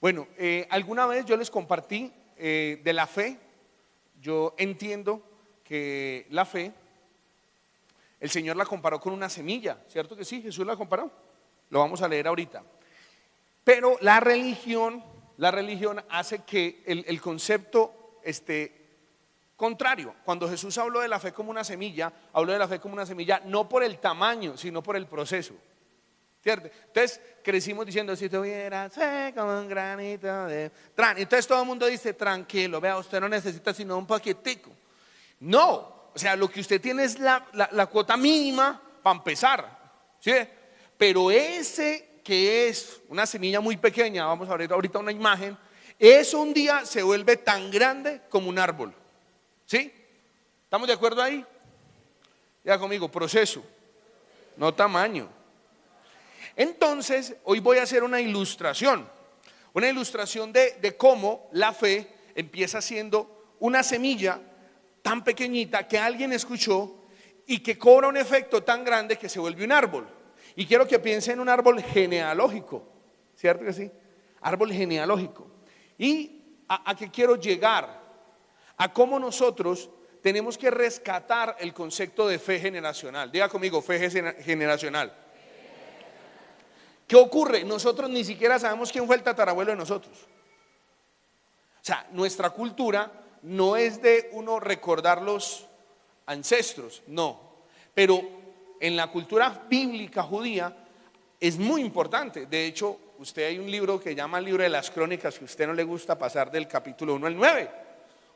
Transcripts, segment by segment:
Bueno, alguna vez yo les compartí de la fe. Yo entiendo que la fe, el Señor la comparó con una semilla, ¿cierto que sí? Jesús la comparó. Lo vamos a leer ahorita. Pero la religión hace que el concepto esté contrario. Cuando Jesús habló de la fe como una semilla, habló de la fe como una semilla no por el tamaño, sino por el proceso. ¿Cierto? Entonces crecimos diciendo, si tuvieras fe como un granito de... Entonces todo el mundo dice, tranquilo, vea, usted no necesita sino un paquetico. No, o sea, lo que usted tiene es la cuota mínima para empezar, ¿sí? Pero ese que es una semilla muy pequeña, vamos a ver ahorita una imagen, eso un día se vuelve tan grande como un árbol, ¿sí? ¿Estamos de acuerdo ahí? Ya conmigo, proceso, no tamaño. Entonces, hoy voy a hacer una ilustración de cómo la fe empieza siendo una semilla tan pequeñita que alguien escuchó y que cobra un efecto tan grande que se vuelve un árbol. Y quiero que piensen en un árbol genealógico, ¿cierto que sí? Árbol genealógico. ¿Y a qué quiero llegar? A cómo nosotros tenemos que rescatar el concepto de fe generacional. Diga conmigo, fe generacional. ¿Qué ocurre? Nosotros ni siquiera sabemos quién fue el tatarabuelo de nosotros. O sea, nuestra cultura no es de uno recordar los ancestros, no. Pero en la cultura bíblica judía es muy importante. De hecho, usted hay un libro que llama el libro de las crónicas, que a usted no le gusta pasar del capítulo 1 al 9,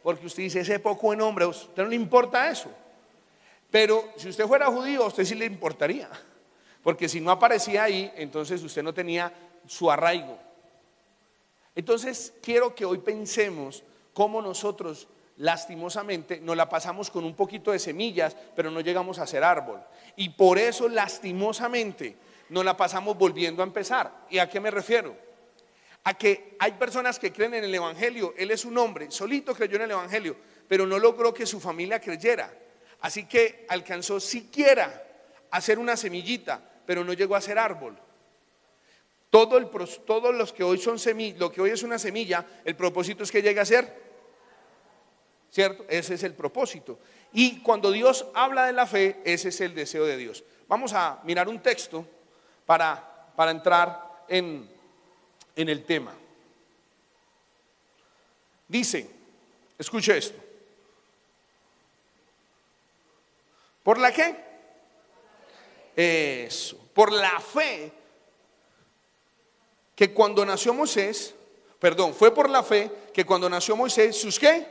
porque usted dice, ese poco buen hombre, a usted no le importa eso. Pero si usted fuera judío, a usted sí le importaría. Porque si no aparecía ahí, entonces usted no tenía su arraigo. Entonces quiero que hoy pensemos cómo nosotros lastimosamente nos la pasamos con un poquito de semillas, pero no llegamos a ser árbol. Y por eso lastimosamente nos la pasamos volviendo a empezar. ¿Y a qué me refiero? A que hay personas que creen en el evangelio. Él es un hombre, solito creyó en el evangelio, pero no logró que su familia creyera. Así que alcanzó siquiera a ser una semillita, pero no llegó a ser árbol. Todos los que hoy son semillas, lo que hoy es una semilla, el propósito es que llegue a ser, ¿cierto? Ese es el propósito. Y cuando Dios habla de la fe, ese es el deseo de Dios. Vamos a mirar un texto para entrar en el tema. Dice, escuche esto. ¿Por la qué? Eso, por la fe que cuando nació Moisés, fue por la fe que cuando nació Moisés, ¿sus qué?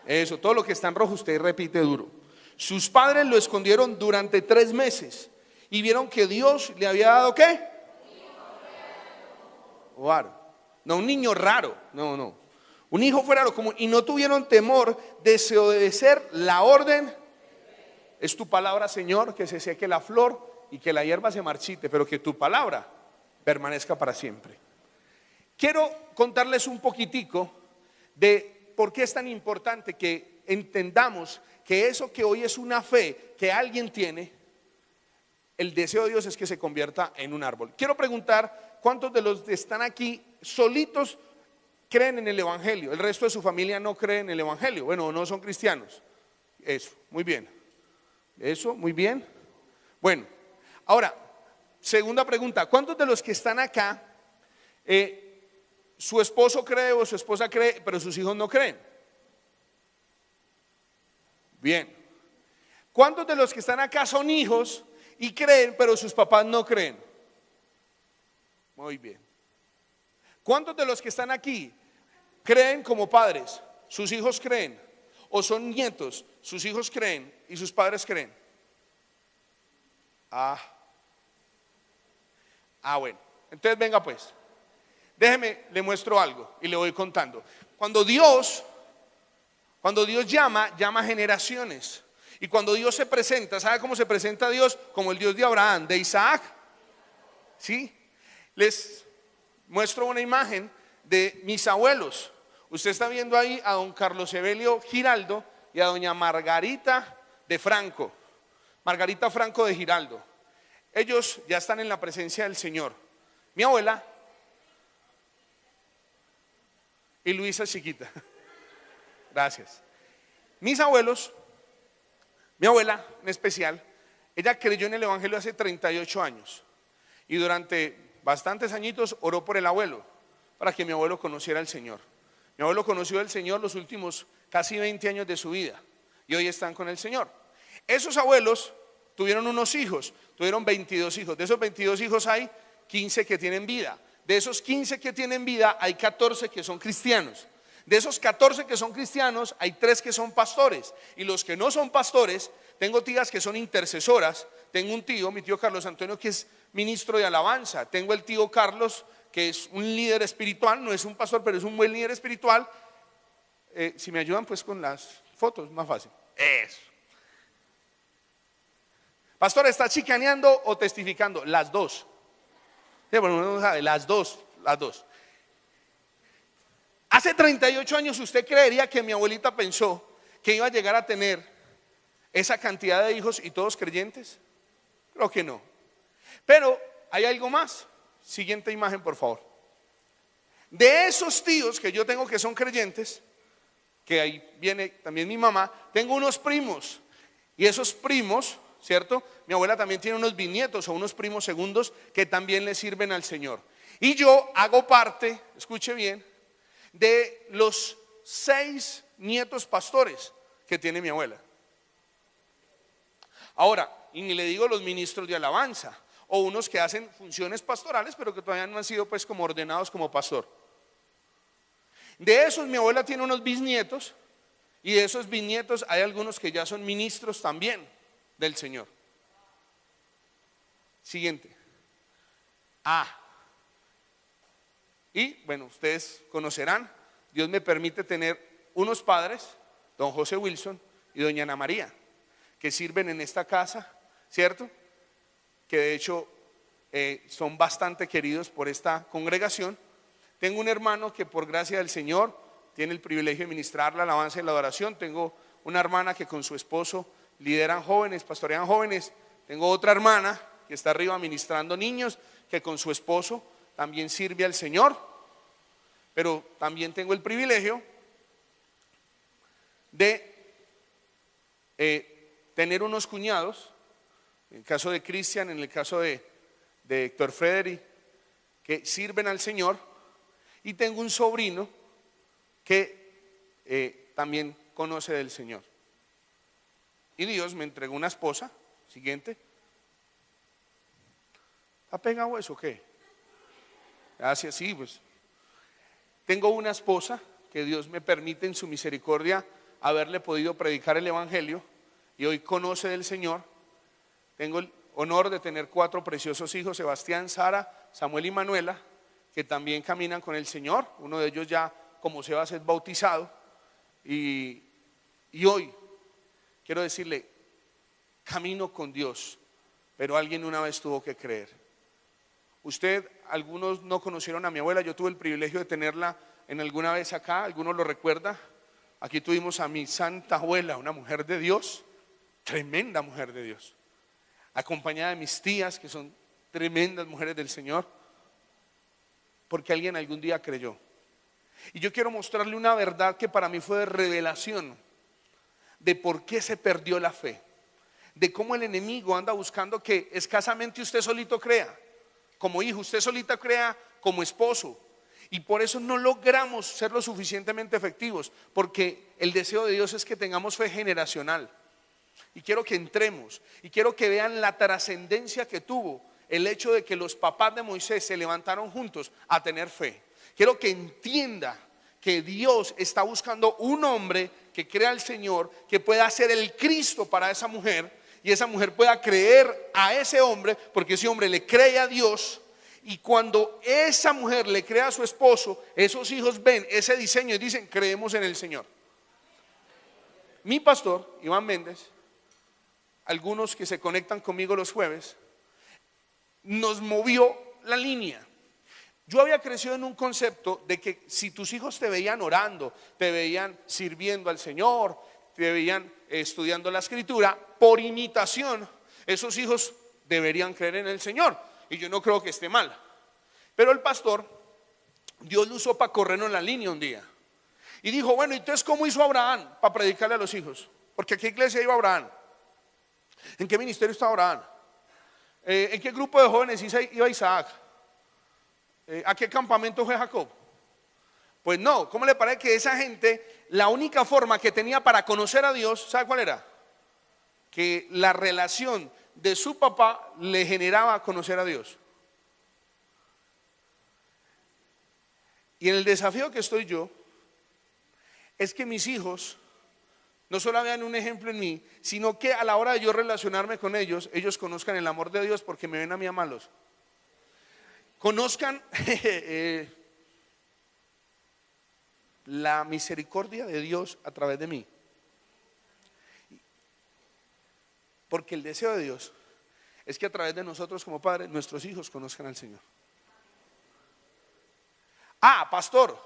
Eso, todo lo que está en rojo usted repite duro. Sus padres lo escondieron durante 3 meses y vieron que Dios le había dado ¿qué? Raro. No, un niño raro, no. Un hijo fuera raro, y no tuvieron temor de desobedecer la orden. Es tu palabra, Señor, que se seque la flor y que la hierba se marchite, pero que tu palabra permanezca para siempre. Quiero contarles un poquitico de por qué es tan importante que entendamos que eso que hoy es una fe que alguien tiene, el deseo de Dios es que se convierta en un árbol. Quiero preguntar, ¿cuántos de los que están aquí solitos creen en el evangelio? El resto de su familia no cree en el evangelio. Bueno, no son cristianos. Eso, muy bien. Eso, muy bien. Bueno, ahora, segunda pregunta, ¿cuántos de los que están acá, su esposo cree o su esposa cree, pero sus hijos no creen? Bien. ¿Cuántos de los que están acá son hijos y creen, pero sus papás no creen? Muy bien. ¿Cuántos de los que están aquí creen como padres? ¿Sus hijos creen? ¿O son nietos? ¿Sus hijos creen y sus padres creen? Bueno. Entonces venga pues. Déjeme, le muestro algo y le voy contando. Cuando Dios llama generaciones. Y cuando Dios se presenta, ¿sabe cómo se presenta Dios? Como el Dios de Abraham, de Isaac. ¿Sí? Les muestro una imagen de mis abuelos. Usted está viendo ahí a don Carlos Evelio Giraldo y a doña Margarita de Franco. Margarita Franco de Giraldo. Ellos ya están en la presencia del Señor. Mi abuela Y Luisa chiquita. Gracias. Mis abuelos, mi abuela en especial, ella creyó en el evangelio hace 38 años. Y durante bastantes añitos oró por el abuelo, para que mi abuelo conociera al Señor. Mi abuelo conoció al Señor los últimos casi 20 años de su vida. Y hoy están con el Señor. Esos abuelos tuvieron unos hijos, tuvieron 22 hijos. De esos 22 hijos hay 15 que tienen vida. De esos 15 que tienen vida hay 14 que son cristianos. De esos 14 que son cristianos hay 3 que son pastores. Y los que no son pastores, tengo tías que son intercesoras. Tengo un tío, mi tío Carlos Antonio, que es ministro de alabanza. Tengo el tío Carlos, que es un líder espiritual, no es un pastor, pero es un buen líder espiritual. Si me ayudan pues con las fotos, más fácil. Eso. Pastor, ¿está chicaneando o testificando? Las dos. Sí, bueno, uno no sabe, las dos. Hace 38 años, ¿usted creería que mi abuelita pensó que iba a llegar a tener esa cantidad de hijos y todos creyentes? Creo que no. Pero hay algo más. Siguiente imagen, por favor. De esos tíos que yo tengo que son creyentes, que ahí viene también mi mamá, tengo unos primos. Y esos primos, ¿cierto? Mi abuela también tiene unos bisnietos o unos primos segundos que también le sirven al Señor. Y yo hago parte, escuche bien, de los 6 nietos pastores que tiene mi abuela. Ahora, y ni le digo los ministros de alabanza o unos que hacen funciones pastorales pero que todavía no han sido pues como ordenados como pastor. De esos mi abuela tiene unos bisnietos y de esos bisnietos hay algunos que ya son ministros también del Señor. Siguiente. Y bueno, ustedes conocerán, Dios me permite tener unos padres, don José Wilson y doña Ana María, que sirven en esta casa, ¿cierto? Que de hecho son bastante queridos por esta congregación. Tengo un hermano que por gracia del Señor tiene el privilegio de ministrar la alabanza y la adoración. Tengo una hermana que con su esposo lideran jóvenes, pastorean jóvenes. Tengo otra hermana que está arriba ministrando niños, que con su esposo también sirve al Señor. Pero también tengo el privilegio de tener unos cuñados, en el caso de Cristian, en el caso de Héctor Frederick, que sirven al Señor. Y tengo un sobrino que también conoce del Señor. Y Dios me entregó una esposa. Siguiente. ¿Está pegado eso o qué? Gracias, sí, pues. Tengo una esposa que Dios me permite en su misericordia haberle podido predicar el evangelio y hoy conoce del Señor. Tengo el honor de tener 4 preciosos hijos, Sebastián, Sara, Samuel y Manuela, que también caminan con el Señor. Uno de ellos ya, como Sebas, es bautizado. Y hoy quiero decirle, camino con Dios, pero alguien una vez tuvo que creer. Algunos no conocieron a mi abuela, yo tuve el privilegio de tenerla en alguna vez acá, algunos lo recuerdan. Aquí tuvimos a mi santa abuela, una mujer de Dios, tremenda mujer de Dios, acompañada de mis tías, que son tremendas mujeres del Señor, porque alguien algún día creyó. Y yo quiero mostrarle una verdad que para mí fue de revelación, de por qué se perdió la fe, de cómo el enemigo anda buscando que escasamente usted solito crea, como hijo, usted solita crea como esposo. Y por eso no logramos ser lo suficientemente efectivos, porque el deseo de Dios es que tengamos fe generacional. Y quiero que entremos, y quiero que vean la trascendencia que tuvo el hecho de que los papás de Moisés se levantaron juntos a tener fe. Quiero que entienda que Dios está buscando un hombre que crea al Señor, que pueda ser el Cristo para esa mujer, y esa mujer pueda creer a ese hombre, porque ese hombre le cree a Dios. Y cuando esa mujer le cree a su esposo, esos hijos ven ese diseño y dicen: creemos en el Señor. Mi pastor, Iván Méndez, algunos que se conectan conmigo los jueves, nos movió la línea. Yo había crecido en un concepto de que si tus hijos te veían orando, te veían sirviendo al Señor, te veían estudiando la escritura, por imitación, esos hijos deberían creer en el Señor. Y yo no creo que esté mal. Pero el pastor, Dios lo usó para corrernos la línea un día. Y dijo, bueno, entonces ¿cómo hizo Abraham para predicarle a los hijos? Porque ¿a qué iglesia iba Abraham? ¿En qué ministerio estaba Abraham? ¿En qué grupo de jóvenes iba Isaac? ¿A qué campamento fue Jacob? Pues no, ¿cómo le parece que esa gente, la única forma que tenía para conocer a Dios, ¿sabe cuál era? Que la relación de su papá le generaba conocer a Dios. Y en el desafío que estoy yo, es que mis hijos no solo vean un ejemplo en mí, sino que a la hora de yo relacionarme con ellos, ellos conozcan el amor de Dios porque me ven a mí amarlos. Conozcan la misericordia de Dios a través de mí. Porque el deseo de Dios es que a través de nosotros como padres, nuestros hijos conozcan al Señor. Ah, pastor,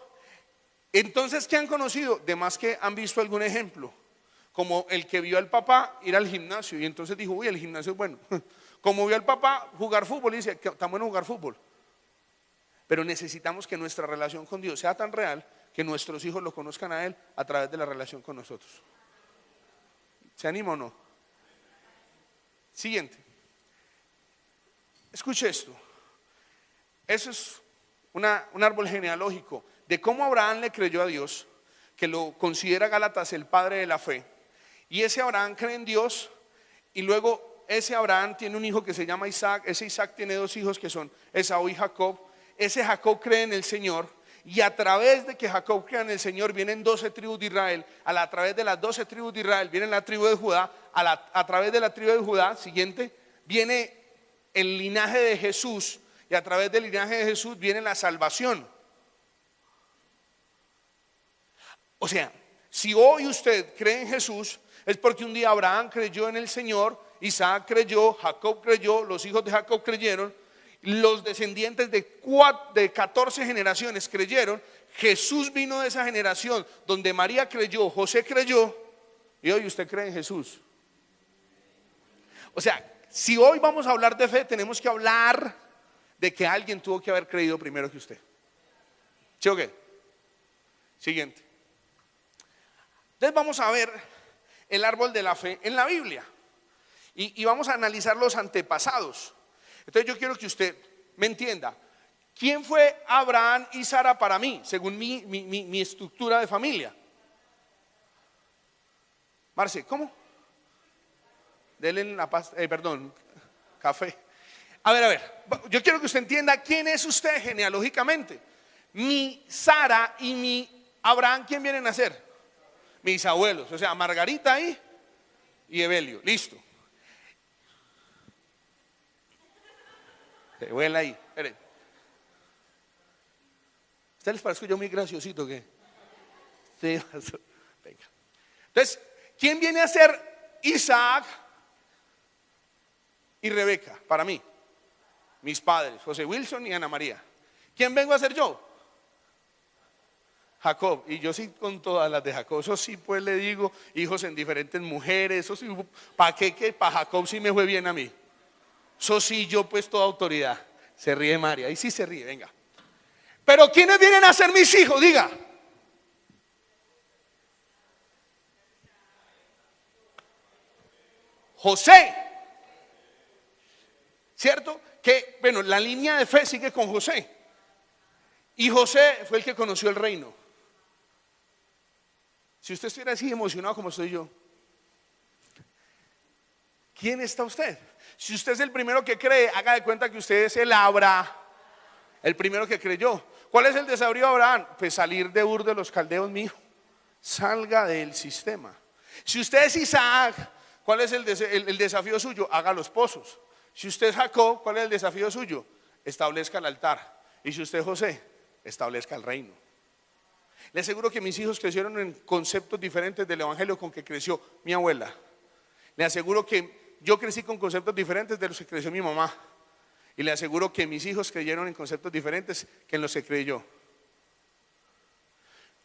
entonces, ¿qué han conocido? De más que han visto algún ejemplo, como el que vio al papá ir al gimnasio y entonces dijo, uy, el gimnasio es bueno. Como vio al papá jugar fútbol y dice, está bueno jugar fútbol. Pero necesitamos que nuestra relación con Dios sea tan real que nuestros hijos lo conozcan a Él a través de la relación con nosotros. ¿Se anima o no? Siguiente. Escuche esto. Eso es un árbol genealógico de cómo Abraham le creyó a Dios, que lo considera Gálatas el padre de la fe. Y ese Abraham cree en Dios y luego ese Abraham tiene un hijo que se llama Isaac. Ese Isaac tiene dos hijos que son Esaú y Jacob. Ese Jacob cree en el Señor y a través de que Jacob crea en el Señor vienen 12 tribus de Israel. A través de las 12 tribus de Israel viene la tribu de Judá. A través de la tribu de Judá, siguiente, viene el linaje de Jesús y a través del linaje de Jesús viene la salvación. O sea, si hoy usted cree en Jesús, es porque un día Abraham creyó en el Señor, Isaac creyó, Jacob creyó, los hijos de Jacob creyeron, los descendientes de 14 generaciones creyeron, Jesús vino de esa generación donde María creyó, José creyó, y hoy usted cree en Jesús. O sea, si hoy vamos a hablar de fe, tenemos que hablar de que alguien tuvo que haber creído primero que usted. ¿Sí o qué? Siguiente. Entonces vamos a ver el árbol de la fe en la Biblia y vamos a analizar los antepasados. Entonces yo quiero que usted me entienda. ¿Quién fue Abraham y Sara para mí, según mi estructura de familia? Marce, ¿cómo? Denle la pasta, café. A ver, yo quiero que usted entienda quién es usted genealógicamente. Mi Sara y mi Abraham, ¿quién vienen a ser? Mis abuelos, o sea, Margarita ahí y Evelio, listo. Vuela ahí, esperen. ¿Usted les parece yo muy graciosito o qué? Sí, venga. Entonces, ¿quién viene a ser Isaac y Rebeca para mí? Mis padres, José Wilson y Ana María. ¿Quién vengo a ser yo? Jacob, y yo sí con todas las de Jacob, eso sí pues le digo, hijos en diferentes mujeres, eso sí, ¿para qué? Que para Jacob sí me fue bien a mí. Eso sí, yo pues toda autoridad. Se ríe María, ahí sí se ríe, venga. Pero ¿quiénes vienen a ser mis hijos? Diga. José. ¿Cierto? Que, bueno, la línea de fe sigue con José. Y José fue el que conoció el reino. Si usted estuviera así emocionado como estoy yo, ¿quién está usted? Si usted es el primero que cree, haga de cuenta que usted es el primero que creyó. ¿Cuál es el desafío de Abraham? Pues salir de Ur de los Caldeos, mi hijo. Salga del sistema. Si usted es Isaac, ¿cuál es el desafío suyo? Haga los pozos. Si usted es Jacob, ¿cuál es el desafío suyo? Establezca el altar. Y si usted es José, establezca el reino. Le aseguro que mis hijos crecieron en conceptos diferentes del evangelio con que creció mi abuela. Le aseguro que yo crecí con conceptos diferentes de los que creció mi mamá. Y le aseguro que mis hijos creyeron en conceptos diferentes que en los que creí yo.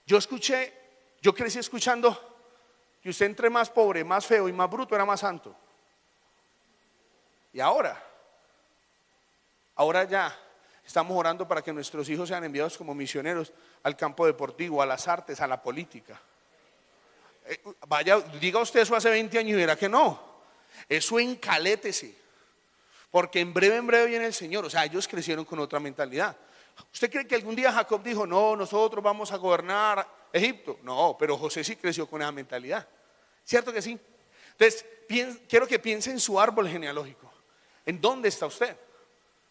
Yo crecí escuchando que usted entre más pobre, más feo y más bruto era más santo. Y ahora ya Estamos orando para que nuestros hijos sean enviados como misioneros al campo deportivo, a las artes, a la política. Vaya, diga usted eso hace 20 años y verá que no. Eso encalétese, porque en breve viene el Señor. O sea, ellos crecieron con otra mentalidad. ¿Usted cree que algún día Jacob dijo, no, nosotros vamos a gobernar Egipto? No, pero José sí creció con esa mentalidad. ¿Cierto que sí? Entonces, quiero que piense en su árbol genealógico. ¿En dónde está usted?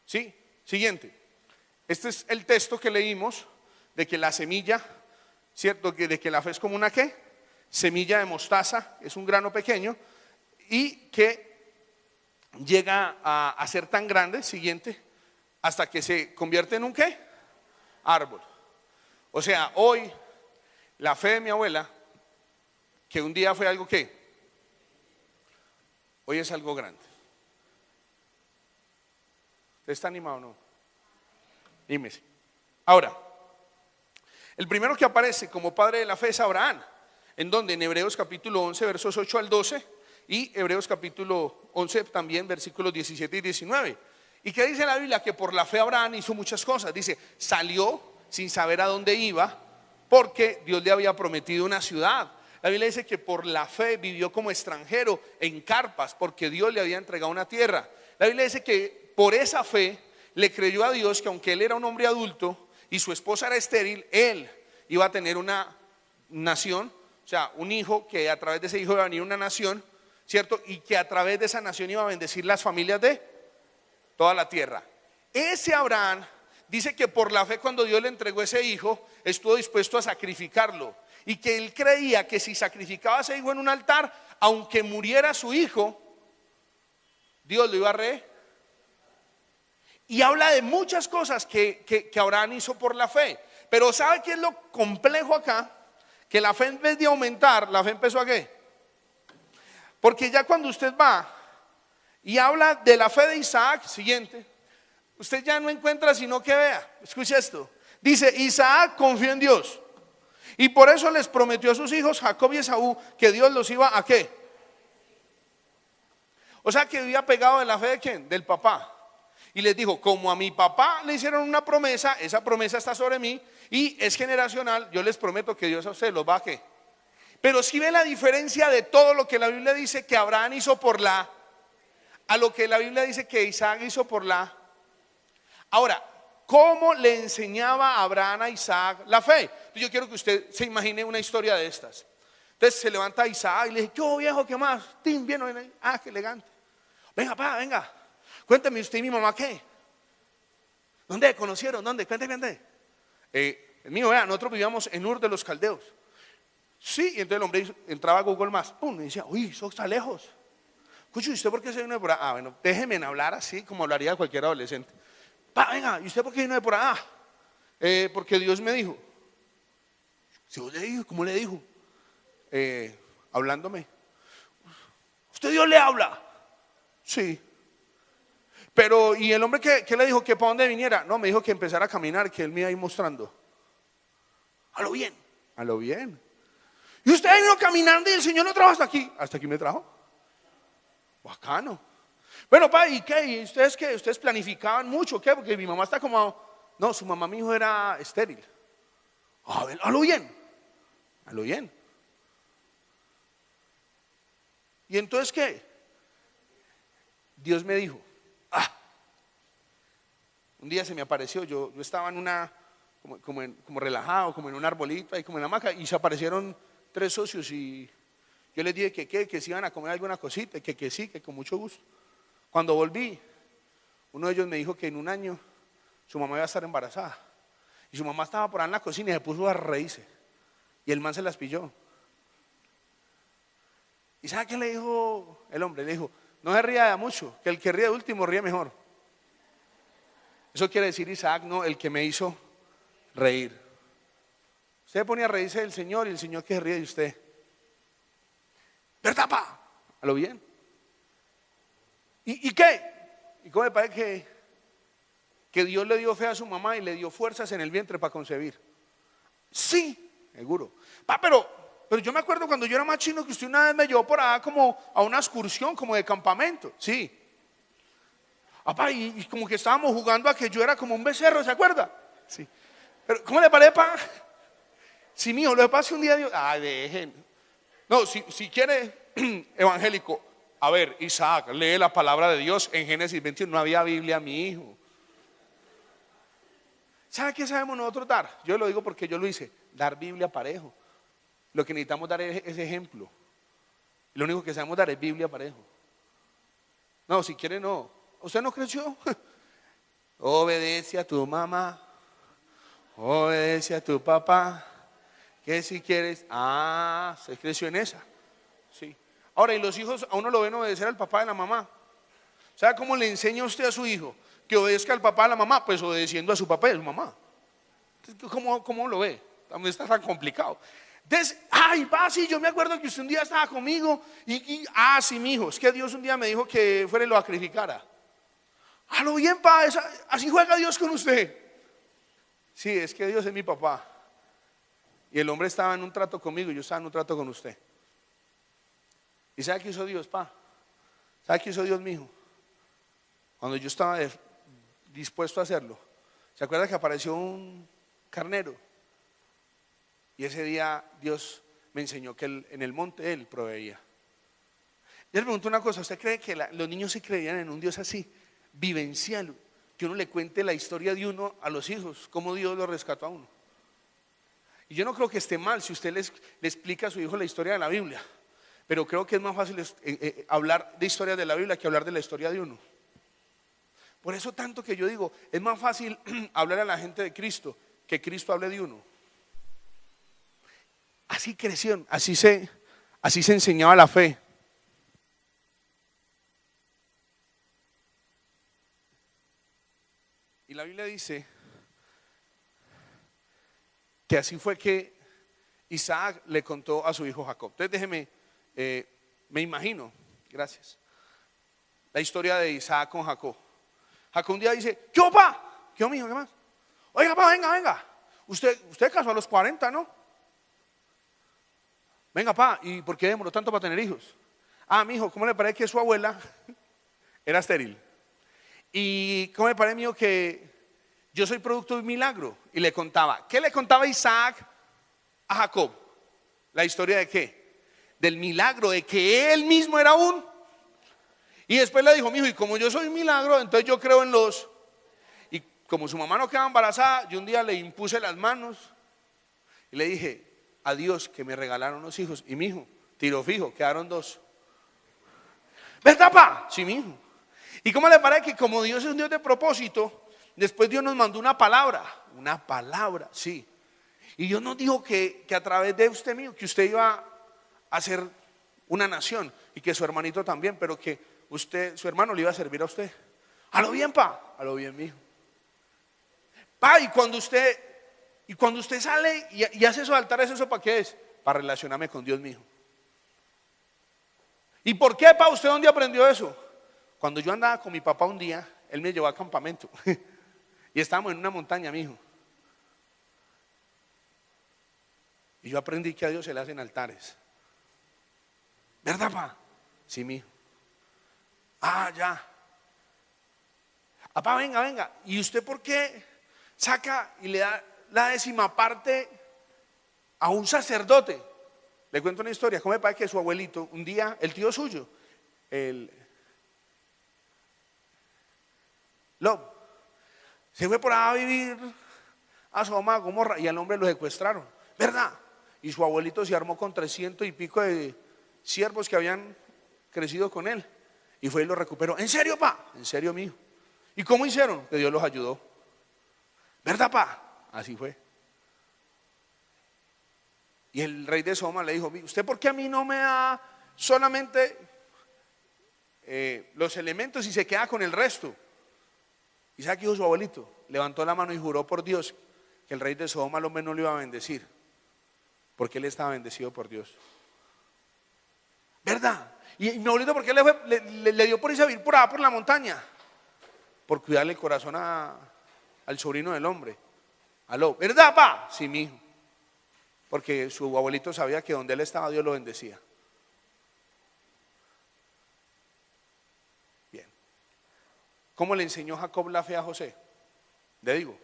¿Sí? Siguiente. Este es el texto que leímos de que la semilla, ¿cierto? De que la fe es como una ¿qué? Semilla de mostaza, es un grano pequeño y que llega a ser tan grande, siguiente, hasta que se convierte en un ¿qué? Árbol. O sea, hoy la fe de mi abuela, que un día fue algo ¿qué? Hoy es algo grande. ¿Usted está animado o no? Dime. Ahora, el primero que aparece como padre de la fe es Abraham. ¿En donde? En Hebreos capítulo 11, versos 8 al 12 y Hebreos capítulo 11 también, versículos 17 y 19. ¿Y qué dice la Biblia? Que por la fe Abraham hizo muchas cosas. Dice, salió sin saber a dónde iba porque Dios le había prometido una ciudad. La Biblia dice que por la fe vivió como extranjero en carpas porque Dios le había entregado una tierra. La Biblia dice que por esa fe le creyó a Dios que aunque él era un hombre adulto y su esposa era estéril, él iba a tener una nación, o sea, un hijo, que a través de ese hijo iba a venir una nación, ¿cierto? Y que a través de esa nación iba a bendecir las familias de toda la tierra. Ese Abraham dice que por la fe, cuando Dios le entregó ese hijo, estuvo dispuesto a sacrificarlo. Y que él creía que si sacrificaba a ese hijo en un altar, aunque muriera su hijo, Dios lo iba a Y habla de muchas cosas que Abraham hizo por la fe. Pero ¿sabe qué es lo complejo acá? Que la fe, en vez de aumentar, la fe empezó a ¿qué? Porque ya cuando usted va y habla de la fe de Isaac, siguiente, usted ya no encuentra sino que vea, escuche esto, dice, Isaac confió en Dios y por eso les prometió a sus hijos Jacob y Esaú que Dios los iba a ¿qué? O sea que vivía pegado de la fe de ¿quién? Del papá. Y les dijo, como a mi papá le hicieron una promesa, esa promesa está sobre mí y es generacional, yo les prometo que Dios a ustedes los va a ¿qué? Pero si ve la diferencia de todo lo que la Biblia dice que Abraham hizo por la, a lo que la Biblia dice que Isaac hizo por la. Ahora, ¿cómo le enseñaba a Abraham a Isaac la fe? Yo quiero que usted se imagine una historia de estas. Entonces se levanta Isaac y le dice, ¿qué viejo, qué más? Tim, bien, qué elegante. Venga, papá, venga. Cuénteme usted y mi mamá qué. ¿Dónde conocieron? ¿Dónde? Cuénteme. El mío, vea, nosotros vivíamos en Ur de los Caldeos. Sí, y entonces el hombre entraba a Google Maps, pum, y decía, uy, eso está lejos. Escuche, ¿y usted por qué se vino de por allá? Ah, bueno, déjeme hablar así como hablaría cualquier adolescente. Pa, venga, ¿y usted por qué vino de por allá? Porque Dios me dijo. Si Dios le dijo, ¿cómo le dijo? Hablándome. ¿Usted Dios le habla? Sí. Pero, ¿y el hombre qué le dijo? ¿Que para dónde viniera? No, me dijo que empezara a caminar, que él me iba a ir mostrando. A lo bien. A lo bien. Y usted vino caminando y el Señor lo trajo hasta aquí. ¿Hasta aquí me trajo? Bacano. Bueno, pa, ¿y qué? ¿Y ustedes qué? ¿Ustedes planificaban mucho? ¿Qué? Porque mi mamá está como... No, su mamá, mi hijo, era estéril. A lo bien. A lo bien. ¿Y entonces qué? Dios me dijo, un día se me apareció, yo estaba en una, como relajado, como en un arbolito, ahí como en la hamaca, y se aparecieron 3 socios y yo les dije que si iban a comer alguna cosita, que sí, que con mucho gusto. Cuando volví, uno de ellos me dijo que en un año su mamá iba a estar embarazada y su mamá estaba por ahí en la cocina y se puso a reírse y el man se las pilló. ¿Y sabe qué le dijo el hombre? Le dijo, no se ría de mucho, que el que ríe de último ríe mejor. Eso quiere decir Isaac, no, el que me hizo reír. Usted ponía a reírse del Señor y el Señor que se ríe de usted. ¿Verdad, pa? ¿A lo bien? ¿Y qué? ¿Y cómo me parece que Dios le dio fe a su mamá y le dio fuerzas en el vientre para concebir? Sí, seguro. Pa, pero yo me acuerdo cuando yo era más chino que usted una vez me llevó por allá como a una excursión, como de campamento. Sí. Papá, y como que estábamos jugando a que yo era como un becerro, ¿se acuerda? Sí. Pero, ¿cómo le parece, papá? Sí, mijo, lo que pasa es que un día Dios, ay, dejen. No, si quiere, evangélico, a ver, Isaac, lee la palabra de Dios en Génesis 21, no había Biblia, mi hijo. ¿Sabe qué sabemos nosotros dar? Yo lo digo porque yo lo hice, dar Biblia parejo. Lo que necesitamos dar es ese ejemplo. Lo único que sabemos dar es Biblia parejo. No, si quiere no. ¿Usted no creció? Obedece a tu mamá, obedece a tu papá, que si quieres, se creció en esa. Sí. Ahora, y los hijos a uno lo ven obedecer al papá y a la mamá. ¿Sabe cómo le enseña usted a su hijo que obedezca al papá y a la mamá? Pues obedeciendo a su papá y a su mamá. ¿Cómo lo ve? También está tan complicado. Entonces, sí, yo me acuerdo que usted un día estaba conmigo sí, mi hijo, es que Dios un día me dijo que fuera y lo sacrificara. Lo bien, pa, así juega Dios con usted. Sí, es que Dios es mi papá. Y el hombre estaba en un trato conmigo y yo estaba en un trato con usted. ¿Y sabe qué hizo Dios, pa? ¿Sabe qué hizo Dios, mi hijo? Cuando yo estaba dispuesto a hacerlo, ¿se acuerda que apareció un carnero? Y ese día Dios me enseñó que en el monte Él proveía. Yo le pregunto una cosa, ¿usted cree que los niños se creían en un Dios así, vivencial? Que uno le cuente la historia de uno a los hijos, cómo Dios lo rescató a uno. Y yo no creo que esté mal si usted le explica a su hijo la historia de la Biblia, pero creo que es más fácil hablar de historias de la Biblia que hablar de la historia de uno. Por eso tanto que yo digo, es más fácil hablar a la gente de Cristo que Cristo hable de uno. Así crecieron, así se enseñaba la fe. Y la Biblia dice que así fue que Isaac le contó a su hijo Jacob. Entonces déjeme, me imagino, gracias, la historia de Isaac con Jacob. Jacob un día dice, ¿qué papá? ¿Qué mijo? ¿Qué más? Oiga, papá, venga. Usted casó a los 40, ¿no? Venga, pa, ¿y por qué demoró tanto para tener hijos? Mijo, ¿cómo le parece que su abuela era estéril? ¿Y cómo le parece, mío, que yo soy producto de un milagro? Y le contaba. ¿Qué le contaba Isaac a Jacob? ¿La historia de qué? Del milagro, de que él mismo era un. Y después le dijo, mijo, y como yo soy un milagro, entonces yo creo en los. Y como su mamá no quedaba embarazada, yo un día le impuse las manos y le dije, a Dios que me regalaron unos hijos. Y mi hijo, tiro fijo, quedaron 2. ¿Verdad, pa? Sí, mi hijo. ¿Y cómo le parece que como Dios es un Dios de propósito, después Dios nos mandó una palabra, sí. Y Dios nos dijo que a través de usted, mío, que usted iba a ser una nación y que su hermanito también, pero que su hermano le iba a servir a usted. A lo bien, pa, a lo bien, mi hijo. Pa, y cuando usted sale y hace esos altares, ¿eso para qué es? Para relacionarme con Dios, mío. ¿Y por qué, pa? ¿Usted dónde aprendió eso? Cuando yo andaba con mi papá un día, él me llevó a campamento y estábamos en una montaña, mijo. Y yo aprendí que a Dios se le hacen altares. ¿Verdad, pa? Sí, mijo. Ya. Papá, venga. ¿Y usted por qué saca y le da la 10ª parte a un sacerdote? Le cuento una historia. ¿Cómo me parece que su abuelito, un día, el tío suyo, se fue por allá a vivir a Sodoma y Gomorra y al hombre lo secuestraron, ¿verdad? Y su abuelito se armó con 300 y pico de siervos que habían crecido con él y fue y lo recuperó. ¿En serio, pa? En serio, mijo. ¿Y cómo hicieron? Que Dios los ayudó. ¿Verdad, pa? Así fue. Y el rey de Sodoma le dijo, ¿usted por qué a mí no me da solamente los elementos y se queda con el resto? ¿Y sabe qué dijo su abuelito? Levantó la mano y juró por Dios que el rey de Sodoma al hombre no lo iba a bendecir, porque él estaba bendecido por Dios. ¿Verdad? Y mi abuelito, ¿por qué le dio por irse a vivir por allá por la montaña? Por cuidarle el corazón al sobrino del hombre. ¿Aló? ¿Verdad, pa? Sí, mijo. Porque su abuelito sabía que donde él estaba Dios lo bendecía. Bien. ¿Cómo le enseñó Jacob la fe a José? Le digo,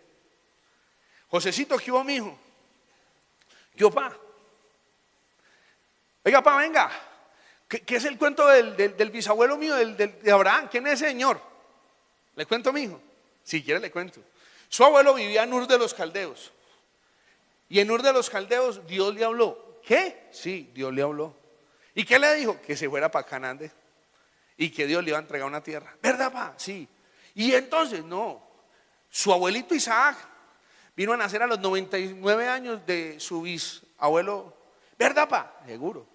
Josecito, ¿qué hubo, mijo? ¿Qué hubo, pa? Oiga, pa, venga. ¿Qué es el cuento del bisabuelo mío, de Abraham? ¿Quién es ese señor? ¿Le cuento, mijo? Si quiere le cuento. Su abuelo vivía en Ur de los Caldeos. Y en Ur de los Caldeos Dios le habló. ¿Qué? Sí, Dios le habló. ¿Y qué le dijo? Que se fuera para Canaán y que Dios le iba a entregar una tierra. ¿Verdad, pa? Sí. Y entonces, no. Su abuelito Isaac vino a nacer a los 99 años de su bisabuelo. ¿Verdad, pa? Seguro.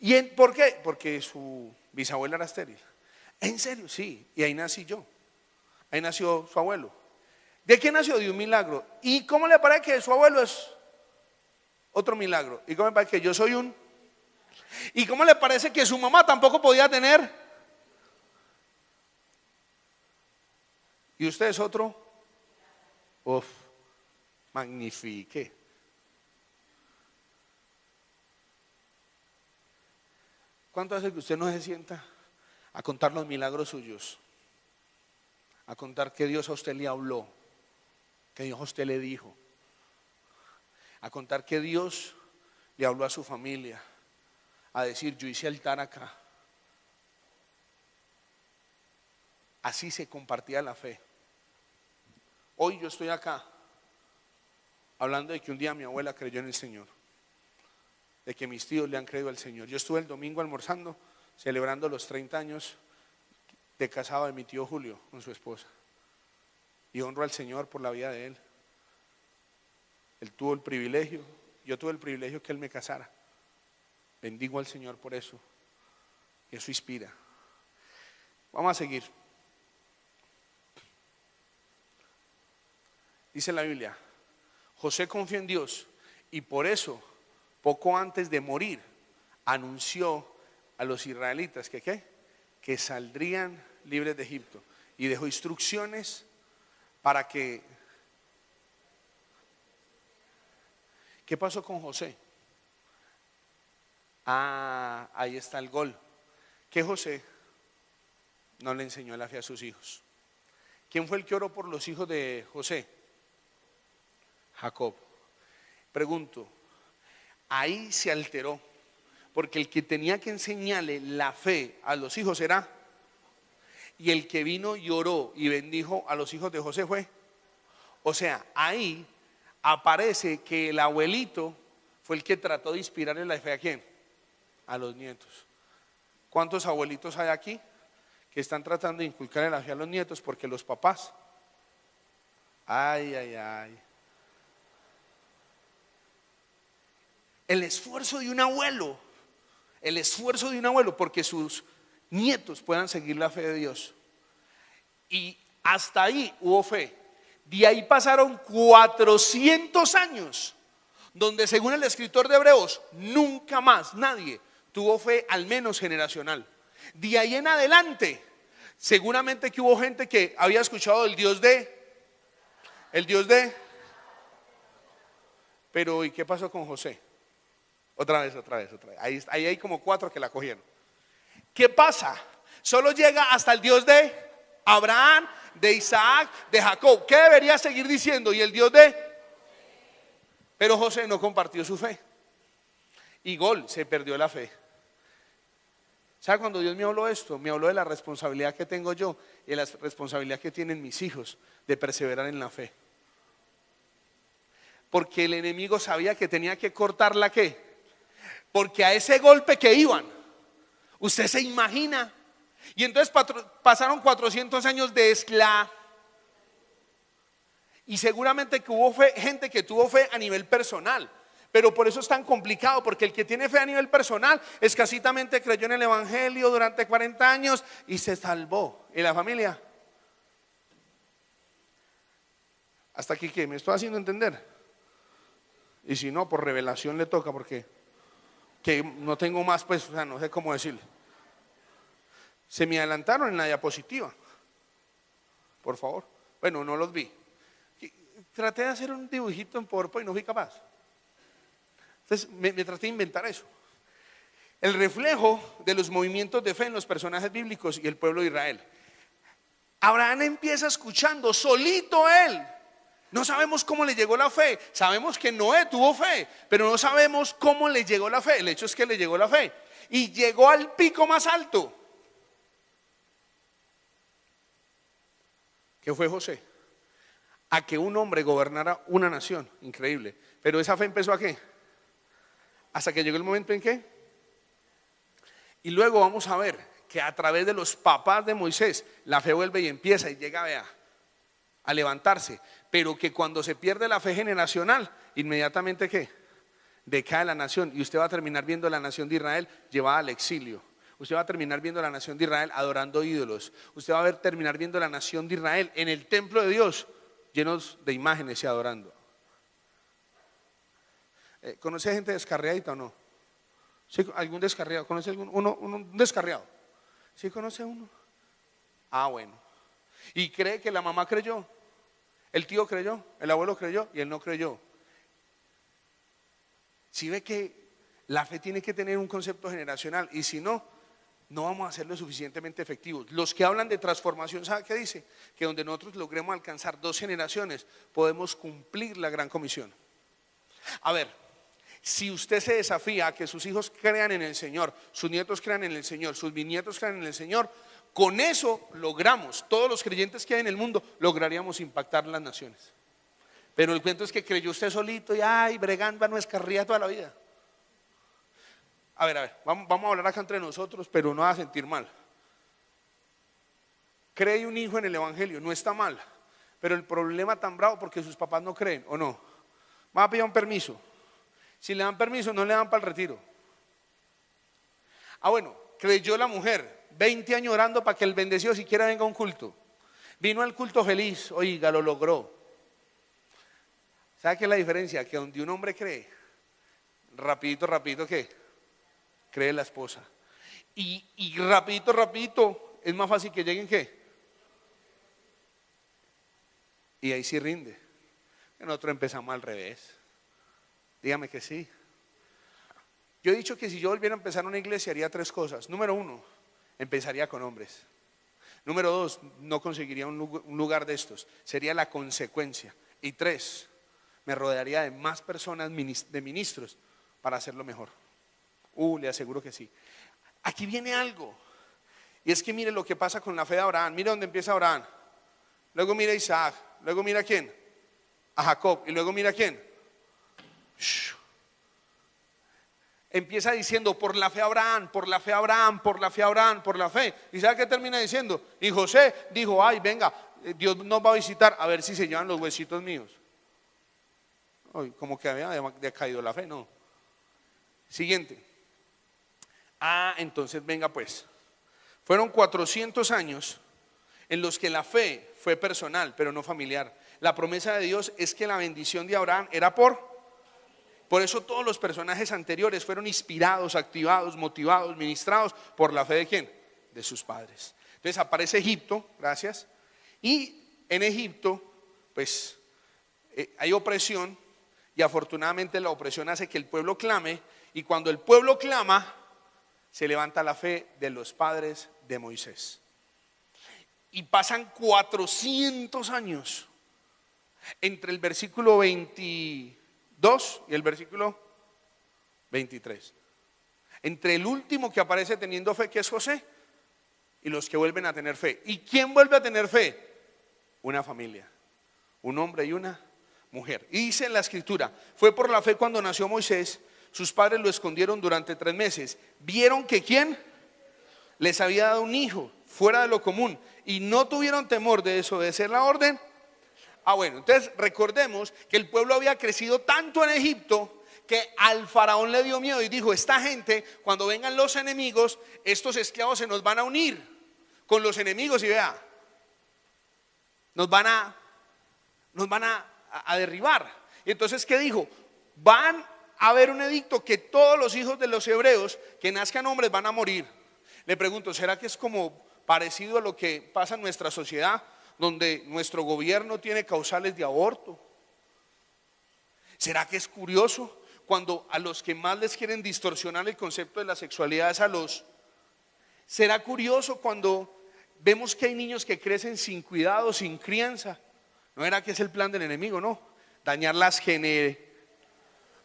¿Y por qué? Porque su bisabuela era estéril. ¿En serio? Sí. Y ahí nací yo. Ahí nació su abuelo. ¿De qué nació? De un milagro. ¿Y cómo le parece que su abuelo es otro milagro? ¿Y cómo le parece que yo soy un? ¿Y cómo le parece que su mamá tampoco podía tener? ¿Y usted es otro? Uf, magnifique. ¿Cuánto hace que usted no se sienta a contar los milagros suyos? A contar que Dios a usted le habló, que Dios a usted le dijo, a contar que Dios le habló a su familia, a decir, yo hice altar acá. Así se compartía la fe. Hoy yo estoy acá hablando de que un día mi abuela creyó en el Señor, de que mis tíos le han creído al Señor. Yo estuve el domingo almorzando, celebrando los 30 años de casado de mi tío Julio con su esposa, y honro al Señor por la vida de él. Él tuvo el privilegio, yo tuve el privilegio que él me casara. Bendigo al Señor por eso, y eso inspira. Vamos a seguir. Dice la Biblia, José confió en Dios y por eso, poco antes de morir, anunció a los israelitas que ¿qué? Que saldrían libres de Egipto, y dejó instrucciones para que. ¿Qué pasó con José? Ahí está el gol. Que José no le enseñó la fe a sus hijos. ¿Quién fue el que oró por los hijos de José? Jacob. Pregunto, ahí se alteró, porque el que tenía que enseñarle la fe a los hijos era, y el que vino y oró y bendijo a los hijos de José fue. O sea, ahí aparece que el abuelito fue el que trató de inspirarle la fe ¿a quién? A los nietos. ¿Cuántos abuelitos hay aquí que están tratando de inculcarle la fe a los nietos porque los papás? Ay, ay, ay. El esfuerzo de un abuelo, porque sus nietos puedan seguir la fe de Dios. Y hasta ahí hubo fe. De ahí pasaron 400 años, donde según el escritor de Hebreos, nunca más nadie tuvo fe, al menos generacional. De ahí en adelante, seguramente que hubo gente que había escuchado el Dios de. Pero ¿y qué pasó con José? Otra vez. Ahí hay como 4 que la cogieron. ¿Qué pasa? Solo llega hasta el Dios de Abraham, de Isaac, de Jacob. ¿Qué debería seguir diciendo? Y el Dios de. Pero José no compartió su fe. Y se perdió la fe. ¿Sabe cuando Dios me habló esto? Me habló de la responsabilidad que tengo yo y de la responsabilidad que tienen mis hijos de perseverar en la fe. Porque el enemigo sabía que tenía que cortar la ¿qué? Porque a ese golpe que iban, usted se imagina. Y entonces pasaron 400 años de esclavitud. Y seguramente que hubo gente que tuvo fe a nivel personal. Pero por eso es tan complicado, porque el que tiene fe a nivel personal escasitamente creyó en el evangelio durante 40 años y se salvó. ¿Y la familia? ¿Hasta aquí qué? ¿Me estoy haciendo entender? Y si no, por revelación le toca, porque que no tengo más, pues, o sea, no sé cómo decirle. Se me adelantaron en la diapositiva, por favor. Bueno, no los vi. Traté de hacer un dibujito en PowerPoint y no fui capaz. Entonces me traté de inventar eso. El reflejo de los movimientos de fe en los personajes bíblicos y el pueblo de Israel. Abraham empieza escuchando, solito él. No sabemos cómo le llegó la fe. Sabemos que Noé tuvo fe, pero no sabemos cómo le llegó la fe. El hecho es que le llegó la fe y llegó al pico más alto, que fue José, a que un hombre gobernara una nación. Increíble. Pero esa fe empezó ¿a qué? Hasta que llegó el momento en que, y luego vamos a ver que a través de los papás de Moisés la fe vuelve y empieza y llega, vea, a levantarse. Pero que cuando se pierde la fe generacional, inmediatamente ¿qué? Decae la nación, y usted va a terminar viendo la nación de Israel llevada al exilio. Usted va a terminar viendo la nación de Israel adorando ídolos. Usted va a terminar viendo la nación de Israel en el templo de Dios llenos de imágenes y adorando. ¿Conoce gente descarriadita o no? ¿Sí? ¿Algún descarriado? ¿Conoce un descarriado? ¿Sí conoce uno? Ah, bueno. Y cree que la mamá creyó, el tío creyó, el abuelo creyó y él no creyó. Si ve que la fe tiene que tener un concepto generacional, y si no, no vamos a hacerlo suficientemente efectivos. Los que hablan de transformación, ¿sabe qué dice? Que donde nosotros logremos alcanzar 2 generaciones, podemos cumplir la gran comisión. A ver, si usted se desafía a que sus hijos crean en el Señor, sus nietos crean en el Señor, sus bisnietos crean en el Señor, con eso logramos, todos los creyentes que hay en el mundo, lograríamos impactar las naciones. Pero el cuento es que creyó usted solito y ay, bregando no escarría toda la vida. A ver, vamos a hablar acá entre nosotros, pero no va a sentir mal. Cree un hijo en el evangelio, no está mal, pero el problema tan bravo porque sus papás no creen, ¿o no? Va a pedir un permiso. Si le dan permiso, no le dan para el retiro. Ah, bueno, creyó la mujer, 20 años orando para que el bendecido siquiera venga a un culto. Vino al culto feliz, oiga, lo logró. ¿Sabe qué es la diferencia? Que donde un hombre cree, rapidito, ¿qué? Cree la esposa. Y rapidito, es más fácil que lleguen, ¿qué? Y ahí sí rinde. Nosotros empezamos al revés. Dígame que sí. Yo he dicho que si yo volviera a empezar una iglesia haría 3 cosas. Número 1, empezaría con hombres. Número 2, no conseguiría un lugar de estos. Sería la consecuencia. Y 3, me rodearía de más personas, de ministros, para hacerlo mejor. Le aseguro que sí. Aquí viene algo. Y es que mire lo que pasa con la fe de Abraham. Mire dónde empieza Abraham. Luego mira a Isaac. Luego mira a quién. A Jacob. Y luego mira a quién. Empieza diciendo por la fe Abraham, por la fe Abraham, por la fe Abraham, por la fe. ¿Y sabe qué termina diciendo? Y José dijo, ay, venga, Dios nos va a visitar a ver si se llevan los huesitos míos. Como que había decaído la fe, no. Siguiente. Entonces venga pues. Fueron 400 años en los que la fe fue personal, pero no familiar. La promesa de Dios es que la bendición de Abraham era por eso todos los personajes anteriores fueron inspirados, activados, motivados, ministrados por la fe de ¿quién? De sus padres. Entonces aparece Egipto, gracias. Y en Egipto, pues hay opresión, y afortunadamente la opresión hace que el pueblo clame, y cuando el pueblo clama, se levanta la fe de los padres de Moisés. Y pasan 400 años entre el versículo 22 y el versículo 23. Entre el último que aparece teniendo fe, que es José, y los que vuelven a tener fe. ¿Y quién vuelve a tener fe? Una familia, un hombre y una mujer. Y dice en la escritura, fue por la fe cuando nació Moisés, sus padres lo escondieron durante 3 meses. Vieron que ¿quién? Les había dado un hijo fuera de lo común y no tuvieron temor de desobedecer la orden. Bueno, entonces recordemos que el pueblo había crecido tanto en Egipto que al faraón le dio miedo y dijo, esta gente, cuando vengan los enemigos, estos esclavos se nos van a unir con los enemigos y vea, nos van a derribar. Y entonces, ¿qué dijo? Van a haber un edicto que todos los hijos de los hebreos que nazcan hombres van a morir. Le pregunto, ¿será que es como parecido a lo que pasa en nuestra sociedad, donde nuestro gobierno tiene causales de aborto? ¿Será que es curioso cuando a los que más les quieren distorsionar el concepto de la sexualidad es a los? ¿Será curioso cuando vemos que hay niños que crecen sin cuidado, sin crianza. ¿No era que es el plan del enemigo? No, dañar las generaciones.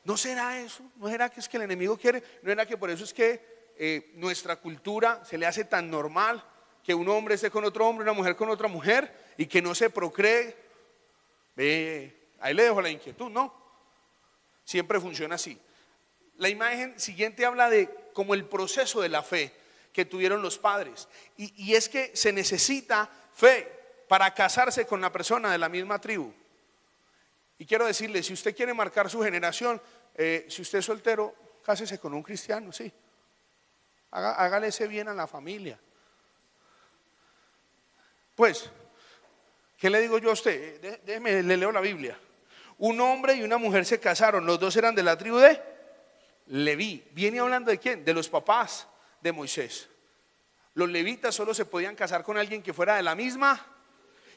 ¿No será eso? ¿No será que es que el enemigo quiere? ¿No era que por eso es que nuestra cultura se le hace tan normal que un hombre esté con otro hombre, una mujer con otra mujer y que no se procree? Ahí le dejo la inquietud, ¿no? Siempre funciona así. La imagen siguiente habla de como el proceso de la fe que tuvieron los padres. Y es que se necesita fe para casarse con la persona de la misma tribu. Y quiero decirle, si usted quiere marcar su generación, si usted es soltero, cásese con un cristiano, sí. Hágale ese bien a la familia. Pues, ¿qué le digo yo a usted? Déjeme, le leo la Biblia. Un hombre y una mujer se casaron, los dos eran de la tribu de Leví. ¿Viene hablando de quién? De los papás de Moisés. Los levitas solo se podían casar con alguien que fuera de la misma.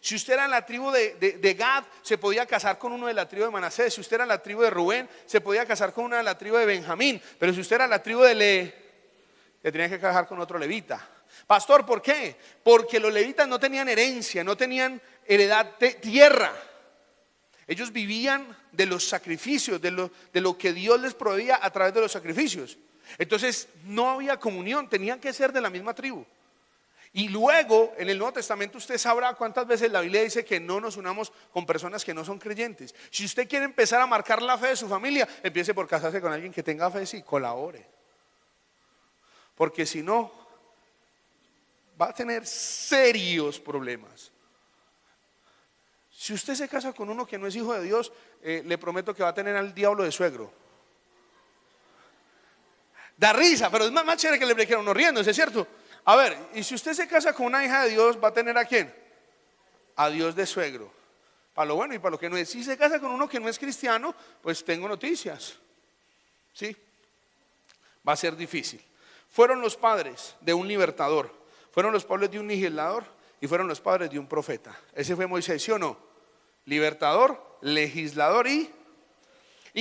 Si usted era en la tribu de Gad, se podía casar con uno de la tribu de Manasés. Si usted era en la tribu de Rubén, se podía casar con una de la tribu de Benjamín. Pero si usted era en la tribu de se tenía que casar con otro levita. Pastor, ¿por qué? Porque los levitas no tenían herencia, no tenían heredad de tierra. Ellos vivían de los sacrificios, de lo que Dios les proveía a través de los sacrificios. Entonces no había comunión, tenían que ser de la misma tribu. Y luego en el Nuevo Testamento usted sabrá cuántas veces la Biblia dice que no nos unamos con personas que no son creyentes. Si usted quiere empezar a marcar la fe de su familia, empiece por casarse con alguien que tenga fe y colabore. Porque si no, va a tener serios problemas. Si usted se casa con uno que no es hijo de Dios, le prometo que va a tener al diablo de suegro. Da risa, pero es más chévere que le dijeron uno riéndose, ¿es cierto? A ver, y si usted se casa con una hija de Dios, ¿va a tener a quién? A Dios de suegro. Para lo bueno y para lo que no es. Si se casa con uno que no es cristiano, pues tengo noticias. ¿Sí? Va a ser difícil. Fueron los padres de un libertador, fueron los padres de un legislador y fueron los padres de un profeta. Ese fue Moisés, ¿sí o no? Libertador, legislador ¿y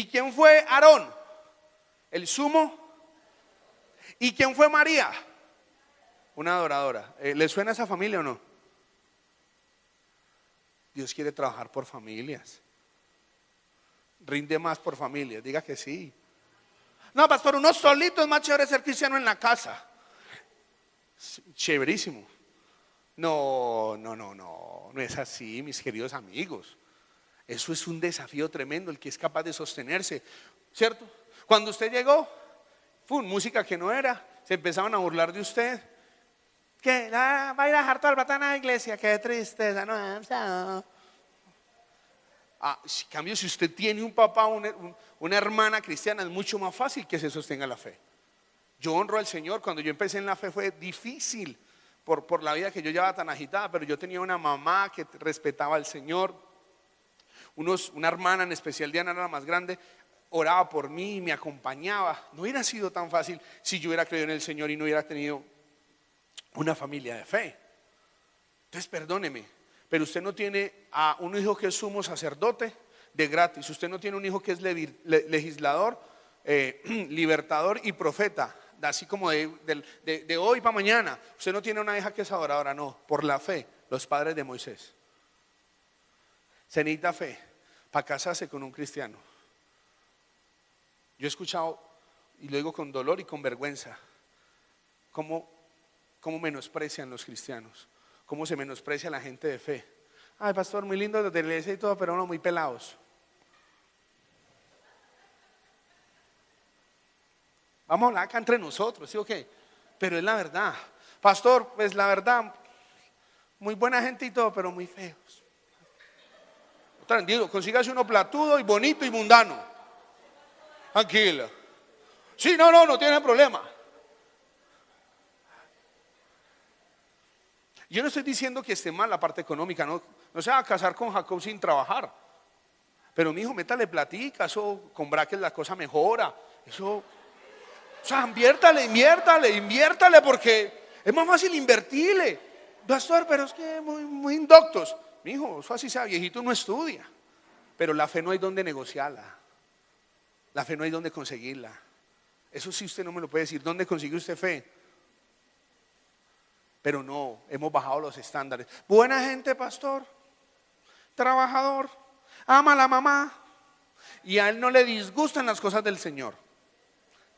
quién fue Aarón? El sumo. ¿Y quién fue María? Una adoradora. ¿Le suena esa familia o no? Dios quiere trabajar por familias. Rinde más por familias, diga que sí. No, pastor, uno solito es más chévere ser cristiano en la casa. Chéverísimo. No es así, mis queridos amigos. Eso es un desafío tremendo, el que es capaz de sostenerse, ¿cierto? Cuando usted llegó, fue música que no era, se empezaban a burlar de usted. ¿Qué? Va a ir a dejar todo el batán a la iglesia, qué tristeza, no. En cambio, si usted tiene un papá, una hermana cristiana, es mucho más fácil que se sostenga la fe. Yo honro al Señor. Cuando yo empecé en la fe fue difícil por la vida que yo llevaba tan agitada, pero yo tenía una mamá que respetaba al Señor. Una hermana, en especial Diana, era la más grande, oraba por mí, me acompañaba. No hubiera sido tan fácil si yo hubiera creído en el Señor y no hubiera tenido una familia de fe. Entonces perdóneme, pero usted no tiene a un hijo que es sumo sacerdote de gratis. Usted no tiene un hijo que es legislador, libertador y profeta, así como de hoy para mañana. Usted no tiene una hija que es adoradora, no, por la fe, los padres de Moisés. Se necesita fe para casarse con un cristiano. Yo he escuchado, y lo digo con dolor y con vergüenza, cómo menosprecian los cristianos, cómo se menosprecia a la gente de fe. Ay, pastor, muy lindo desde la iglesia y todo, pero no, muy pelados. Vamos a hablar acá entre nosotros, ¿sí o qué? Pero es la verdad. Pastor, pues la verdad, muy buena gente y todo, pero muy feos. Tranquilo, consígase uno platudo y bonito y mundano. Tranquila. Sí, no tiene problema. Yo no estoy diciendo que esté mal la parte económica, no se va a casar con Jacob sin trabajar. Pero mi hijo, métale platica, eso con braques la cosa mejora. Eso, o sea, inviértale porque es más fácil invertirle. Pastor, pero es que muy indoctos. Mi hijo, eso así sea viejito, no estudia. Pero la fe no hay donde negociarla. La fe no hay donde conseguirla. Eso sí usted no me lo puede decir. ¿Dónde consigue usted fe? Pero no, hemos bajado los estándares. Buena gente, pastor, trabajador, ama a la mamá, y a él no le disgustan las cosas del Señor.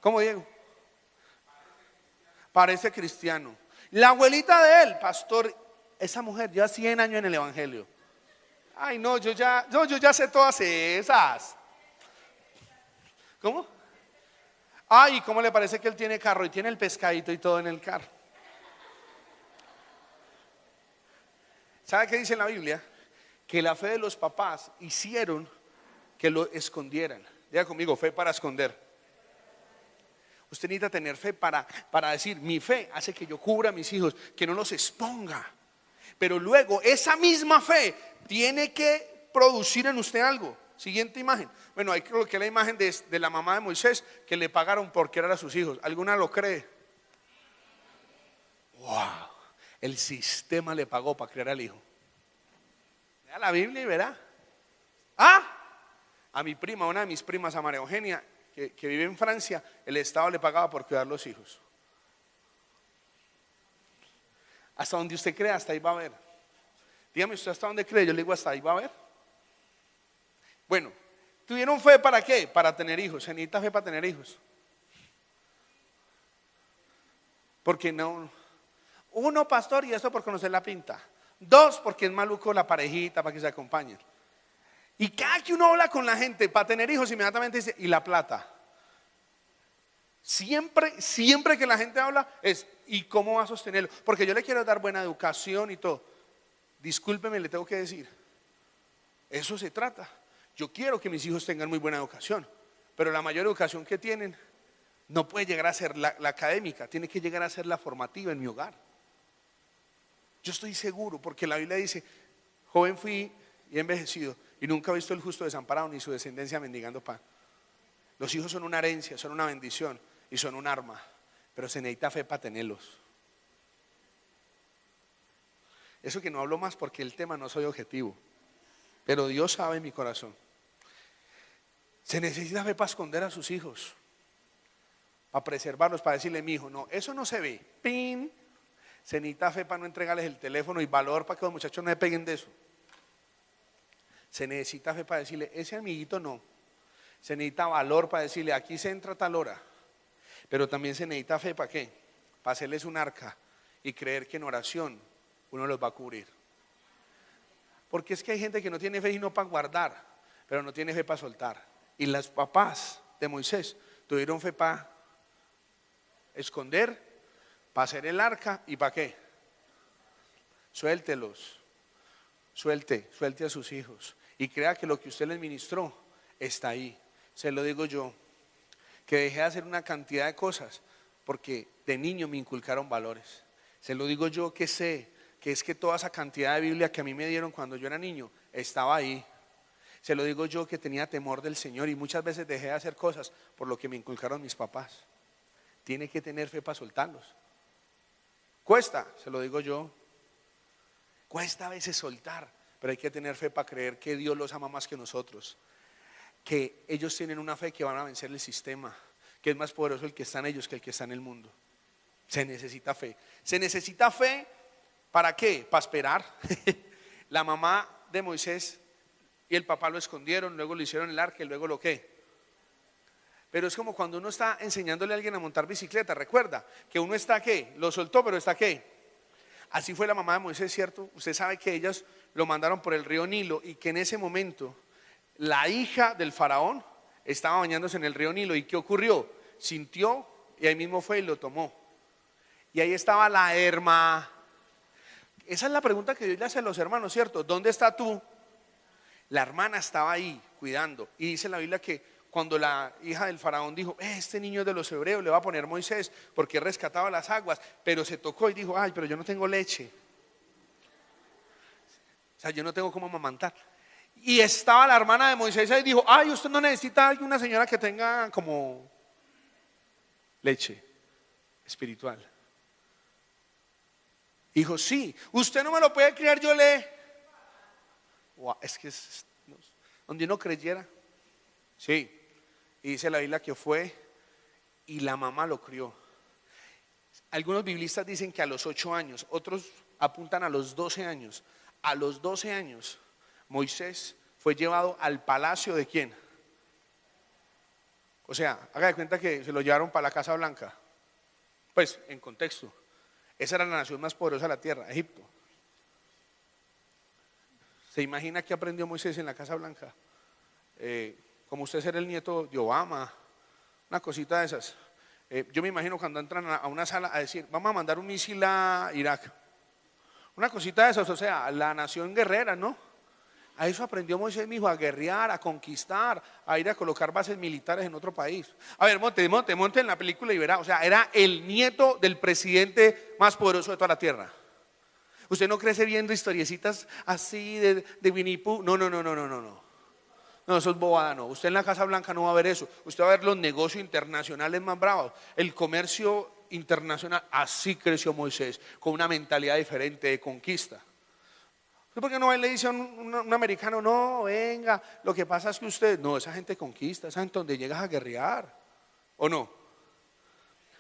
¿Cómo, Diego? Parece cristiano. La abuelita de él, pastor, esa mujer ya 100 años en el evangelio. Ay, no, yo ya sé todas esas. ¿Cómo? Ay, ¿cómo le parece que él tiene carro y tiene el pescadito y todo en el carro? ¿Sabe qué dice en la Biblia? Que la fe de los papás hicieron que lo escondieran. Diga conmigo, fe para esconder. Usted necesita tener fe para decir, mi fe hace que yo cubra a mis hijos, que no los exponga. Pero luego esa misma fe tiene que producir en usted algo. Siguiente imagen. Bueno, ahí creo que la imagen de la mamá de Moisés, que le pagaron por criar a sus hijos. ¿Alguna lo cree? Wow, el sistema le pagó para criar al hijo. Lea la Biblia y verá. A mi prima, una de mis primas, a María Eugenia, que vive en Francia, el Estado le pagaba por cuidar los hijos. Hasta donde usted crea, hasta ahí va a ver. Dígame usted hasta dónde cree, yo le digo hasta ahí va a ver. Bueno, ¿tuvieron fe para qué? Para tener hijos. Se necesita fe para tener hijos. Porque no. Uno, pastor, y eso por conocer la pinta. Dos, porque es maluco la parejita para que se acompañen. Y cada que uno habla con la gente para tener hijos, inmediatamente dice, ¿y la plata? Siempre que la gente habla es, ¿y cómo va a sostenerlo? Porque yo le quiero dar buena educación y todo. Discúlpeme, le tengo que decir, eso se trata. Yo quiero que mis hijos tengan muy buena educación, pero la mayor educación que tienen no puede llegar a ser la académica, tiene que llegar a ser la formativa en mi hogar. Yo estoy seguro, porque la Biblia dice, joven fui y he envejecido, y nunca he visto el justo desamparado ni su descendencia mendigando pan. Los hijos son una herencia, son una bendición y son un arma, pero se necesita fe para tenerlos. Eso que no hablo más porque el tema no soy objetivo, pero Dios sabe mi corazón. Se necesita fe para esconder a sus hijos, para preservarlos, para decirle, mi hijo, no, eso no se ve. ¡Pin! Se necesita fe para no entregarles el teléfono y valor para que los muchachos no se peguen de eso. Se necesita fe para decirle, ese amiguito no. Se necesita valor para decirle, aquí se entra a tal hora. Pero también se necesita fe para qué? Para hacerles un arca y creer que en oración uno los va a cubrir. Porque es que hay gente que no tiene fe y no para guardar, pero no tiene fe para soltar. Y las papás de Moisés tuvieron fe para esconder, para hacer el arca y para qué. Suéltelos, suelte a sus hijos y crea que lo que usted les ministró está ahí. Se lo digo yo, que dejé de hacer una cantidad de cosas porque de niño me inculcaron valores. Se lo digo yo que sé que es que toda esa cantidad de Biblia que a mí me dieron cuando yo era niño estaba ahí. Se lo digo yo que tenía temor del Señor y muchas veces dejé de hacer cosas por lo que me inculcaron mis papás. Tiene que tener fe para soltarlos. Cuesta, se lo digo yo. Cuesta a veces soltar, pero hay que tener fe para creer que Dios los ama más que nosotros. Que ellos tienen una fe que van a vencer el sistema, que es más poderoso el que está en ellos que el que está en el mundo. Se necesita fe. Se necesita fe, ¿para qué? Para esperar. La mamá de Moisés y el papá lo escondieron, luego le hicieron el arca y luego lo qué. Pero es como cuando uno está enseñándole a alguien a montar bicicleta. Recuerda que uno está ¿qué? Lo soltó, pero está ¿qué? Así fue la mamá de Moisés, ¿cierto? Usted sabe que ellas lo mandaron por el río Nilo y que en ese momento la hija del faraón estaba bañándose en el río Nilo. ¿Y qué ocurrió? Sintió y ahí mismo fue y lo tomó. Y ahí estaba la hermana. Esa es la pregunta que Dios le hace a los hermanos, ¿cierto? ¿Dónde está tú? La hermana estaba ahí cuidando. Y dice la Biblia que cuando la hija del faraón dijo, este niño es de los hebreos, le va a poner Moisés porque rescataba las aguas, pero se tocó y dijo, ay, pero yo no tengo leche. O sea, yo no tengo cómo amamantar. Y estaba la hermana de Moisés ahí y dijo, ay, usted no necesita una señora que tenga como leche espiritual. Dijo, sí, usted no me lo puede criar, yo le. Wow, es que donde uno creyera. Sí, y dice la Biblia que fue y la mamá lo crió. Algunos biblistas dicen que a los 8 años, otros apuntan a los 12 años. A los 12 años, Moisés fue llevado al palacio ¿de quién? O sea, haga de cuenta que se lo llevaron para la Casa Blanca. Pues, en contexto, esa era la nación más poderosa de la tierra, Egipto. ¿Se imagina qué aprendió Moisés en la Casa Blanca? Como usted ser el nieto de Obama, una cosita de esas. Yo me imagino cuando entran a una sala a decir, vamos a mandar un misil a Irak. Una cosita de esas, o sea, la nación guerrera, ¿no? A eso aprendió Moisés, mi hijo, a guerrear, a conquistar, a ir a colocar bases militares en otro país. A ver, monte en la película y verá, o sea, era el nieto del presidente más poderoso de toda la tierra. Usted no crece viendo historiecitas así de Winnie Pooh. No. No, eso es bobada, no. Usted en la Casa Blanca no va a ver eso. Usted va a ver los negocios internacionales más bravos. El comercio internacional, así creció Moisés, con una mentalidad diferente de conquista. ¿Por qué no va y le dice a un americano, no, venga, lo que pasa es que usted, no, esa gente conquista, esa gente donde llegas a guerrear, ¿o no?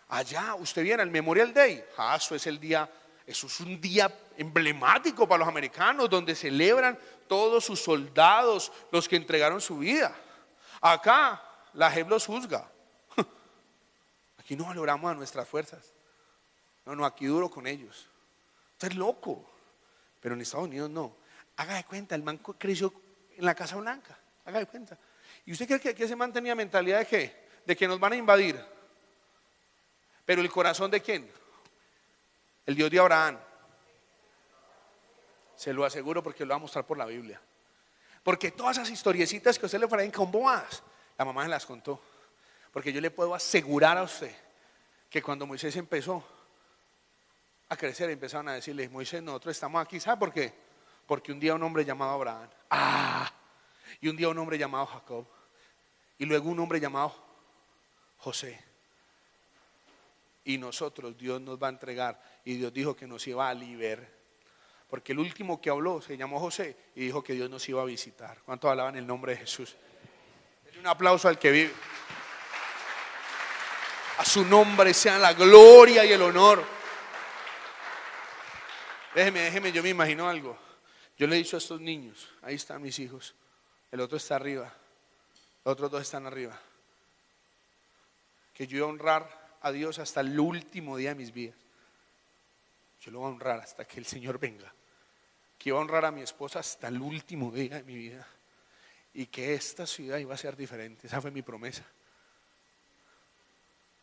Allá, usted viene al Memorial Day, eso es un día emblemático para los americanos, donde celebran todos sus soldados, los que entregaron su vida. Acá, la JEP los juzga. Aquí no valoramos a nuestras fuerzas. No, aquí duro con ellos. Usted es loco. Pero en Estados Unidos no. Haga de cuenta, el man creció en la Casa Blanca. Haga de cuenta. ¿Y usted cree que ese man tenía mentalidad de qué? De que nos van a invadir. Pero el corazón ¿de quién? El Dios de Abraham. Se lo aseguro porque lo va a mostrar por la Biblia. Porque todas esas historiecitas que a usted le parecen con bobadas, la mamá se las contó. Porque yo le puedo asegurar a usted que cuando Moisés empezó a crecer, empezaron a decirle, Moisés, nosotros estamos aquí, ¿sabe por qué? Porque un día un hombre llamado Abraham, y un día un hombre llamado Jacob, y luego un hombre llamado José. Y nosotros, Dios nos va a entregar, y Dios dijo que nos iba a liberar. Porque el último que habló se llamó José y dijo que Dios nos iba a visitar. ¿Cuántos alaban el nombre de Jesús? Denle un aplauso al que vive. A su nombre sean la gloria y el honor. Déjeme, yo me imagino algo. Yo le he dicho a estos niños, ahí están mis hijos, el otro está arriba, los otros dos están arriba, que yo iba a honrar a Dios hasta el último día de mis vidas. Yo lo voy a honrar hasta que el Señor venga. Que iba a honrar a mi esposa hasta el último día de mi vida. Y que esta ciudad iba a ser diferente. Esa fue mi promesa.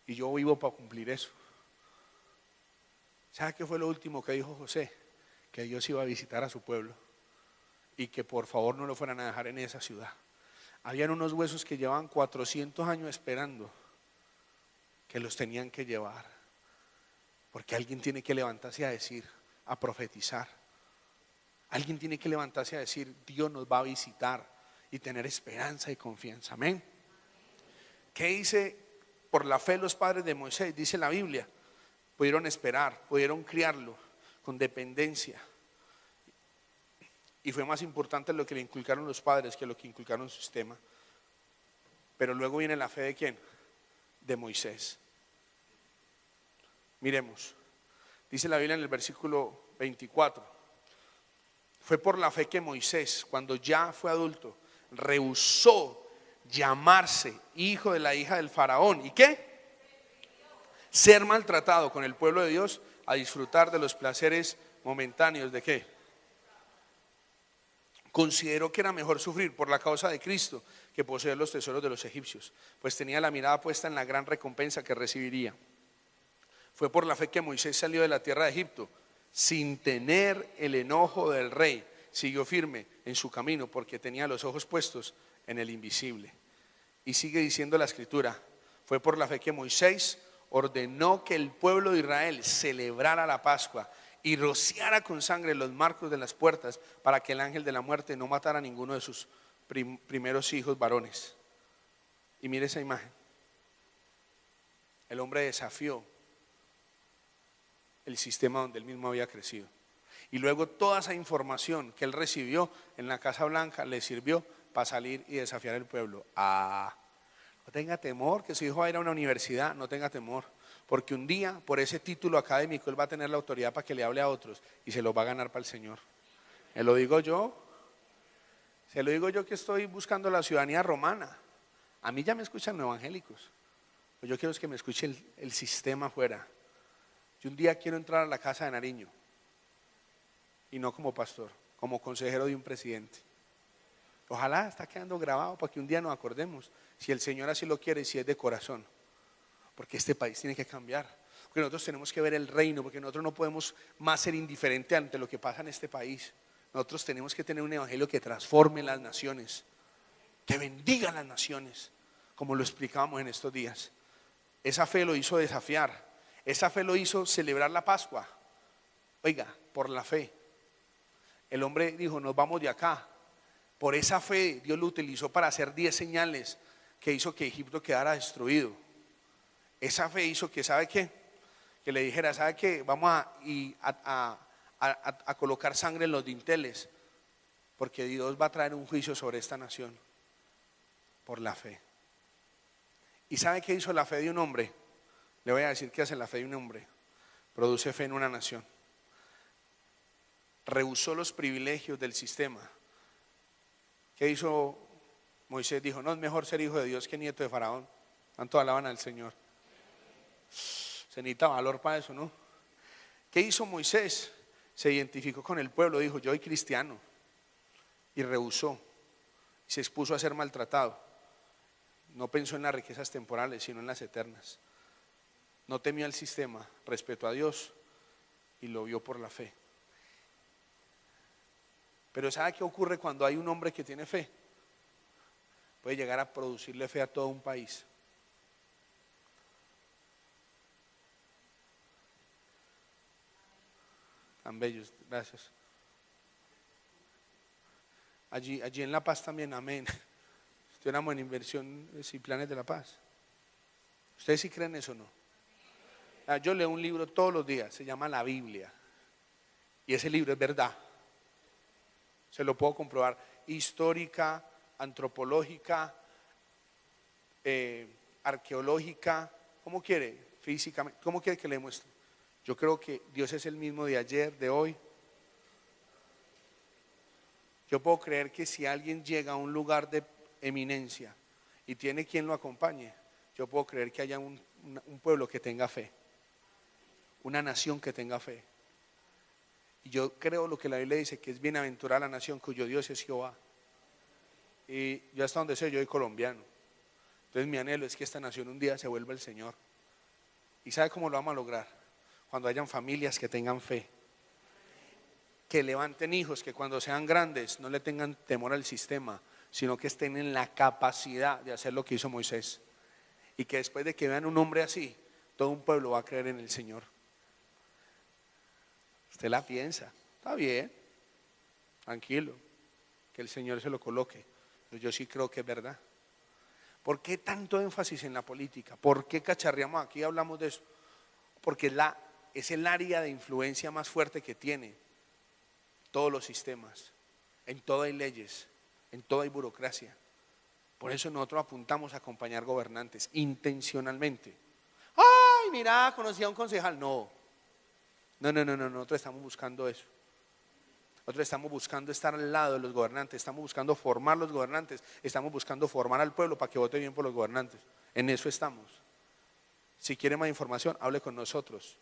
Y yo vivo para cumplir eso. ¿Sabe qué fue lo último que dijo José? Que Dios iba a visitar a su pueblo. Y que por favor no lo fueran a dejar en esa ciudad. Habían unos huesos que llevaban 400 años esperando. Que los tenían que llevar. Porque alguien tiene que levantarse a decir, a profetizar. Alguien tiene que levantarse a decir, Dios nos va a visitar y tener esperanza y confianza. Amén. ¿Qué dice por la fe los padres de Moisés? Dice la Biblia, pudieron esperar, pudieron criarlo con dependencia. Y fue más importante lo que le inculcaron los padres que lo que inculcaron su sistema. Pero luego viene la fe ¿de quién? De Moisés. Miremos, dice la Biblia en el versículo 24, fue por la fe que Moisés, cuando ya fue adulto, rehusó llamarse hijo de la hija del faraón. ¿Y qué? Ser maltratado con el pueblo de Dios, a disfrutar de los placeres momentáneos. ¿De qué? Consideró que era mejor sufrir por la causa de Cristo que poseer los tesoros de los egipcios, pues tenía la mirada puesta en la gran recompensa que recibiría. Fue por la fe que Moisés salió de la tierra de Egipto sin tener el enojo del rey. Siguió firme en su camino porque tenía los ojos puestos en el invisible. Y sigue diciendo la escritura, fue por la fe que Moisés ordenó que el pueblo de Israel celebrara la Pascua y rociara con sangre los marcos de las puertas para que el ángel de la muerte no matara a ninguno de sus primeros hijos varones. Y mire esa imagen. El hombre desafió el sistema donde él mismo había crecido. Y luego toda esa información que él recibió en la Casa Blanca le sirvió para salir y desafiar al pueblo. No tenga temor que su hijo va a ir a una universidad, no tenga temor, porque un día por ese título académico él va a tener la autoridad para que le hable a otros y se lo va a ganar para el Señor. Se lo digo yo que estoy buscando la ciudadanía romana. A mí ya me escuchan los evangélicos, pero yo quiero que me escuche el sistema afuera. Yo un día quiero entrar a la casa de Nariño, y no como pastor, como consejero de un presidente. Ojalá está quedando grabado para que un día nos acordemos, si el Señor así lo quiere y si es de corazón, porque este país tiene que cambiar, porque nosotros tenemos que ver el reino, porque nosotros no podemos más ser indiferentes ante lo que pasa en este país. Nosotros tenemos que tener un evangelio que transforme las naciones, que bendiga las naciones, como lo explicábamos en estos días. Esa fe lo hizo desafiar, esa fe lo hizo celebrar la Pascua. Oiga, por la fe. El hombre dijo, nos vamos de acá. Por esa fe Dios lo utilizó para hacer 10 señales que hizo que Egipto quedara destruido. Esa fe hizo que, ¿sabe qué? Que le dijera, ¿sabe qué? Vamos a colocar sangre en los dinteles, porque Dios va a traer un juicio sobre esta nación. Por la fe. ¿Y sabe qué hizo la fe de un hombre? Le voy a decir qué hace la fe de un hombre. Produce fe en una nación. Rehusó los privilegios del sistema. ¿Qué hizo Moisés? Dijo, no es mejor ser hijo de Dios que nieto de Faraón. Tanto alaban al Señor. Se necesita valor para eso, ¿no? ¿Qué hizo Moisés? Se identificó con el pueblo, dijo, yo soy cristiano. Y rehusó. Se expuso a ser maltratado. No pensó en las riquezas temporales, sino en las eternas. No temió al sistema, respetó a Dios y lo vio por la fe. Pero ¿sabe qué ocurre cuando hay un hombre que tiene fe? Puede llegar a producirle fe a todo un país. Tan bellos, gracias. Allí en La Paz también, amén. Estuviéramos en inversiones y planes de la paz. ¿Ustedes sí creen eso o no? Yo leo un libro todos los días, se llama La Biblia. Y ese libro es verdad. Se lo puedo comprobar. Histórica, antropológica, arqueológica, ¿cómo quiere? Físicamente, ¿cómo quiere que le muestre? Yo creo que Dios es el mismo de ayer, de hoy. Yo puedo creer que si alguien llega a un lugar de eminencia y tiene quien lo acompañe, yo puedo creer que haya un pueblo que tenga fe, una nación que tenga fe. Y yo creo lo que la Biblia dice, que es bienaventurada la nación cuyo Dios es Jehová. Y yo hasta donde sé, yo soy colombiano. Entonces mi anhelo es que esta nación un día se vuelva el Señor. ¿Y sabe cómo lo vamos a lograr? Cuando hayan familias que tengan fe, que levanten hijos, que cuando sean grandes no le tengan temor al sistema, sino que estén en la capacidad de hacer lo que hizo Moisés. Y que después de que vean un hombre así, todo un pueblo va a creer en el Señor. Usted la piensa, está bien, tranquilo, que el Señor se lo coloque. Pero yo sí creo que es verdad. ¿Por qué tanto énfasis en la política? ¿Por qué cacharreamos aquí y hablamos de eso? Porque es el área de influencia más fuerte que tiene todos los sistemas. En todo hay leyes, en todo hay burocracia. Por eso nosotros apuntamos a acompañar gobernantes intencionalmente. Ay, mira, conocí a un concejal. No, nosotros estamos buscando eso. Nosotros estamos buscando estar al lado de los gobernantes, estamos buscando formar los gobernantes, estamos buscando formar al pueblo para que vote bien por los gobernantes. En eso estamos. Si quiere más información, hable con nosotros.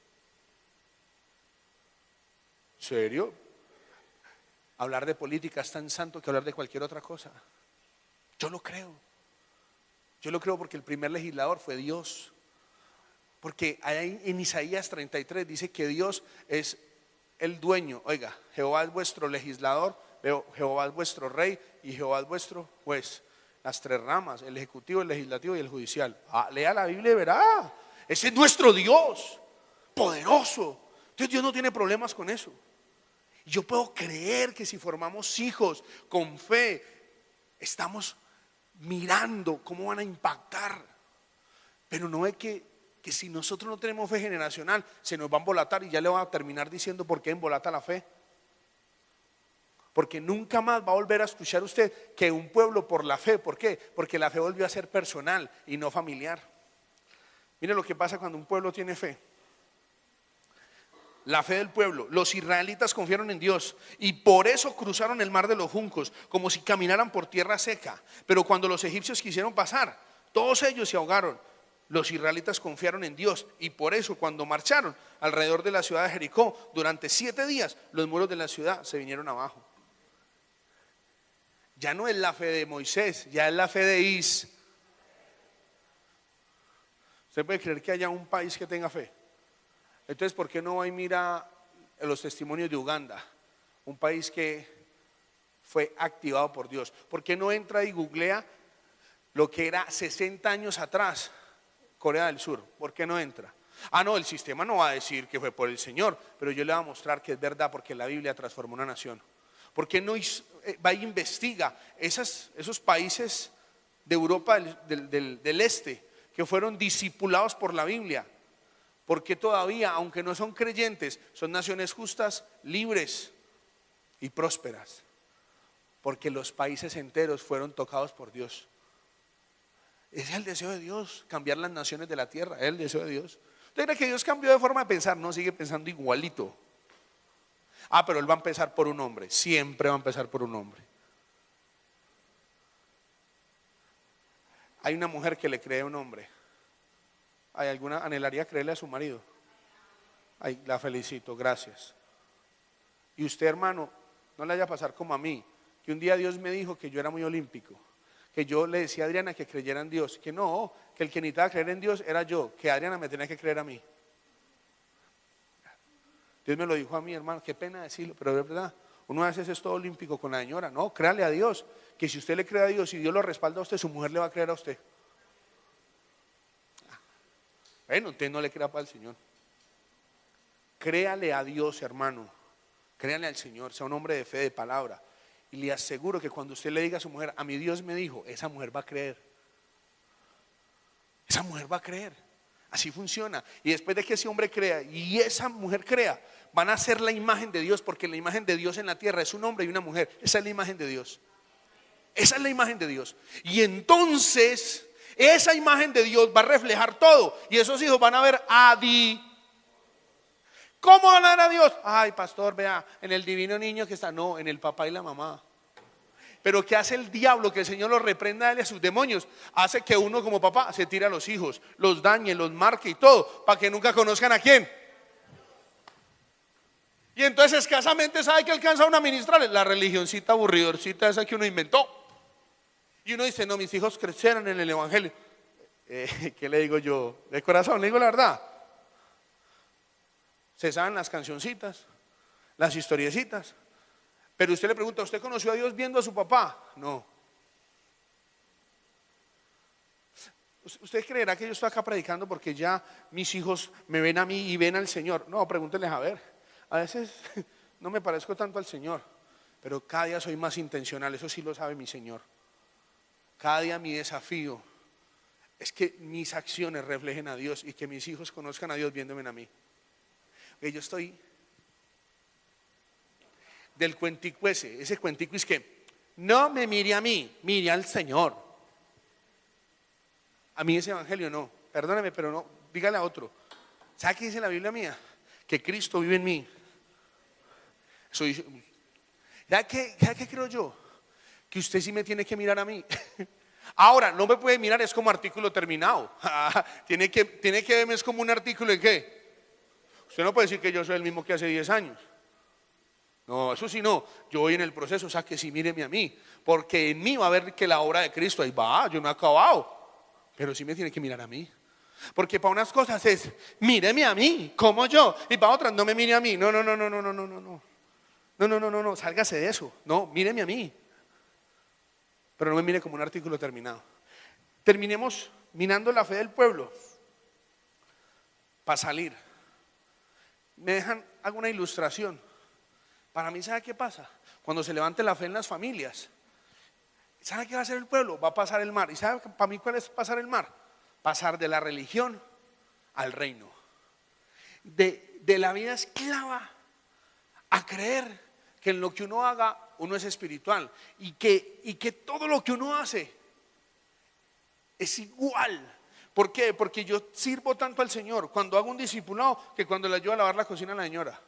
¿Serio? Hablar de política es tan santo que hablar de cualquier otra cosa. Yo lo creo. Yo lo creo porque el primer legislador fue Dios. Porque ahí en Isaías 33 dice que Dios es el dueño. Oiga, Jehová es vuestro legislador, Jehová es vuestro rey y Jehová es vuestro juez. Las tres ramas, el ejecutivo, el legislativo y el judicial. Lea la Biblia y verá. Ese es nuestro Dios, poderoso. Entonces Dios no tiene problemas con eso. Yo puedo creer que si formamos hijos con fe, estamos mirando cómo van a impactar. Pero no es que si nosotros no tenemos fe generacional, se nos va a embolatar y ya le van a terminar diciendo por qué embolata la fe. Porque nunca más va a volver a escuchar usted que un pueblo por la fe. ¿Por qué? Porque la fe volvió a ser personal y no familiar. Mire lo que pasa cuando un pueblo tiene fe. La fe del pueblo. Los israelitas confiaron en Dios y por eso cruzaron el mar de los juncos, como si caminaran por tierra seca. Pero cuando los egipcios quisieron pasar, todos ellos se ahogaron. Los israelitas confiaron en Dios y por eso cuando marcharon alrededor de la ciudad de Jericó durante 7 días, los muros de la ciudad se vinieron abajo. Ya no es la fe de Moisés, ya es la fe de Israel. ¿Usted puede creer que haya un país que tenga fe? Entonces, ¿por qué no va y mira los testimonios de Uganda? Un país que fue activado por Dios. ¿Por qué no entra y googlea lo que era 60 años atrás Corea del Sur? ¿Por qué no entra? No, el sistema no va a decir que fue por el Señor, pero yo le voy a mostrar que es verdad porque la Biblia transformó una nación. ¿Por qué no va e investiga esos países de Europa del Este que fueron discipulados por la Biblia? Porque todavía, aunque no son creyentes, son naciones justas, libres y prósperas. Porque los países enteros fueron tocados por Dios. Ese es el deseo de Dios, cambiar las naciones de la tierra, es el deseo de Dios. ¿Usted cree que Dios cambió de forma de pensar? No, sigue pensando igualito. Pero Él va a empezar por un hombre, siempre va a empezar por un hombre. Hay una mujer que le cree a un hombre. ¿Hay alguna anhelaría creerle a su marido? Ay, la felicito, gracias. Y usted, hermano, no le vaya a pasar como a mí, que un día Dios me dijo que yo era muy olímpico, que yo le decía a Adriana que creyera en Dios, que no, que el que necesitaba creer en Dios era yo, que Adriana me tenía que creer a mí. Dios me lo dijo a mí, hermano, qué pena decirlo, pero es verdad. Uno a veces es todo olímpico con la señora. No, créale a Dios, que si usted le cree a Dios y Dios lo respalda a usted, su mujer le va a creer a usted. Bueno, usted no le crea para el Señor. Créale a Dios, hermano. Créale al Señor, sea un hombre de fe, de palabra. Y le aseguro que cuando usted le diga a su mujer, a mi Dios me dijo, esa mujer va a creer. Esa mujer va a creer. Así funciona. Y después de que ese hombre crea y esa mujer crea, van a ser la imagen de Dios, porque la imagen de Dios en la tierra es un hombre y una mujer. Esa es la imagen de Dios. Esa es la imagen de Dios. Y entonces esa imagen de Dios va a reflejar todo. Y esos hijos van a ver a Dios. ¿Cómo van a ver a Dios? Ay, pastor, vea, en el divino niño que está. No, en el papá y la mamá. Pero ¿qué hace el diablo? Que el Señor los reprenda a él y a sus demonios. Hace que uno como papá se tire a los hijos, los dañe, los marque y todo, para que nunca conozcan a quién. Y entonces escasamente sabe que alcanza a ministrar la religioncita aburridorcita esa que uno inventó. Y uno dice, no, mis hijos crecieron en el evangelio. ¿Qué le digo yo? De corazón, le digo la verdad. Se saben las cancioncitas, las historiecitas. Pero usted le pregunta, ¿usted conoció a Dios viendo a su papá? No. ¿Usted creerá que yo estoy acá predicando porque ya mis hijos me ven a mí y ven al Señor? No, pregúntenles a ver. A veces no me parezco tanto al Señor, pero cada día soy más intencional, eso sí lo sabe mi Señor. Cada día mi desafío es que mis acciones reflejen a Dios y que mis hijos conozcan a Dios viéndome a mí. Porque yo estoy del cuentico ese cuentico es que no me mire a mí, mire al Señor. A mí ese evangelio no, perdóname, pero no, dígale a otro. ¿Sabe qué dice la Biblia mía? Que Cristo vive en mí. Eso dice. ¿Sabe qué creo yo? Que usted sí me tiene que mirar a mí. Ahora, no me puede mirar, es como artículo terminado. Tiene que verme, es como un artículo de qué. Usted no puede decir que yo soy el mismo que hace 10 años. No, eso sí no, yo voy en el proceso, o sea que sí, míreme a mí, porque en mí va a ver que la obra de Cristo, ahí va, yo no he acabado, pero sí me tiene que mirar a mí, porque para unas cosas es, míreme a mí, como yo, y para otras, no me mire a mí, no, sálgase de eso, no, míreme a mí, pero no me mire como un artículo terminado. Terminemos minando la fe del pueblo, para salir. Me dejan, hago una ilustración. Para mí, ¿sabe qué pasa? Cuando se levante la fe en las familias, ¿sabe qué va a hacer el pueblo? Va a pasar el mar. ¿Y sabe para mí cuál es pasar el mar? Pasar de la religión al reino. De la vida esclava a creer que en lo que uno haga, uno es espiritual. Y que todo lo que uno hace es igual. ¿Por qué? Porque yo sirvo tanto al Señor cuando hago un discipulado que cuando le ayudo a lavar la cocina a la señora.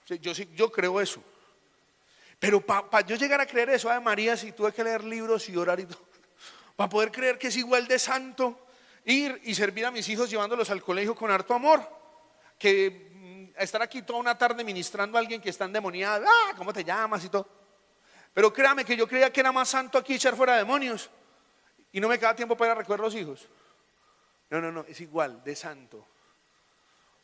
Yo creo eso. Pero para yo llegar a creer eso, María, si tuve que leer libros y orar y todo, para poder creer que es igual de santo ir y servir a mis hijos llevándolos al colegio con harto amor, que estar aquí toda una tarde ministrando a alguien que está endemoniado, ¿cómo te llamas? Y todo. Pero créame que yo creía que era más santo aquí echar fuera demonios y no me queda tiempo para ir a recoger los hijos. No, es igual de santo,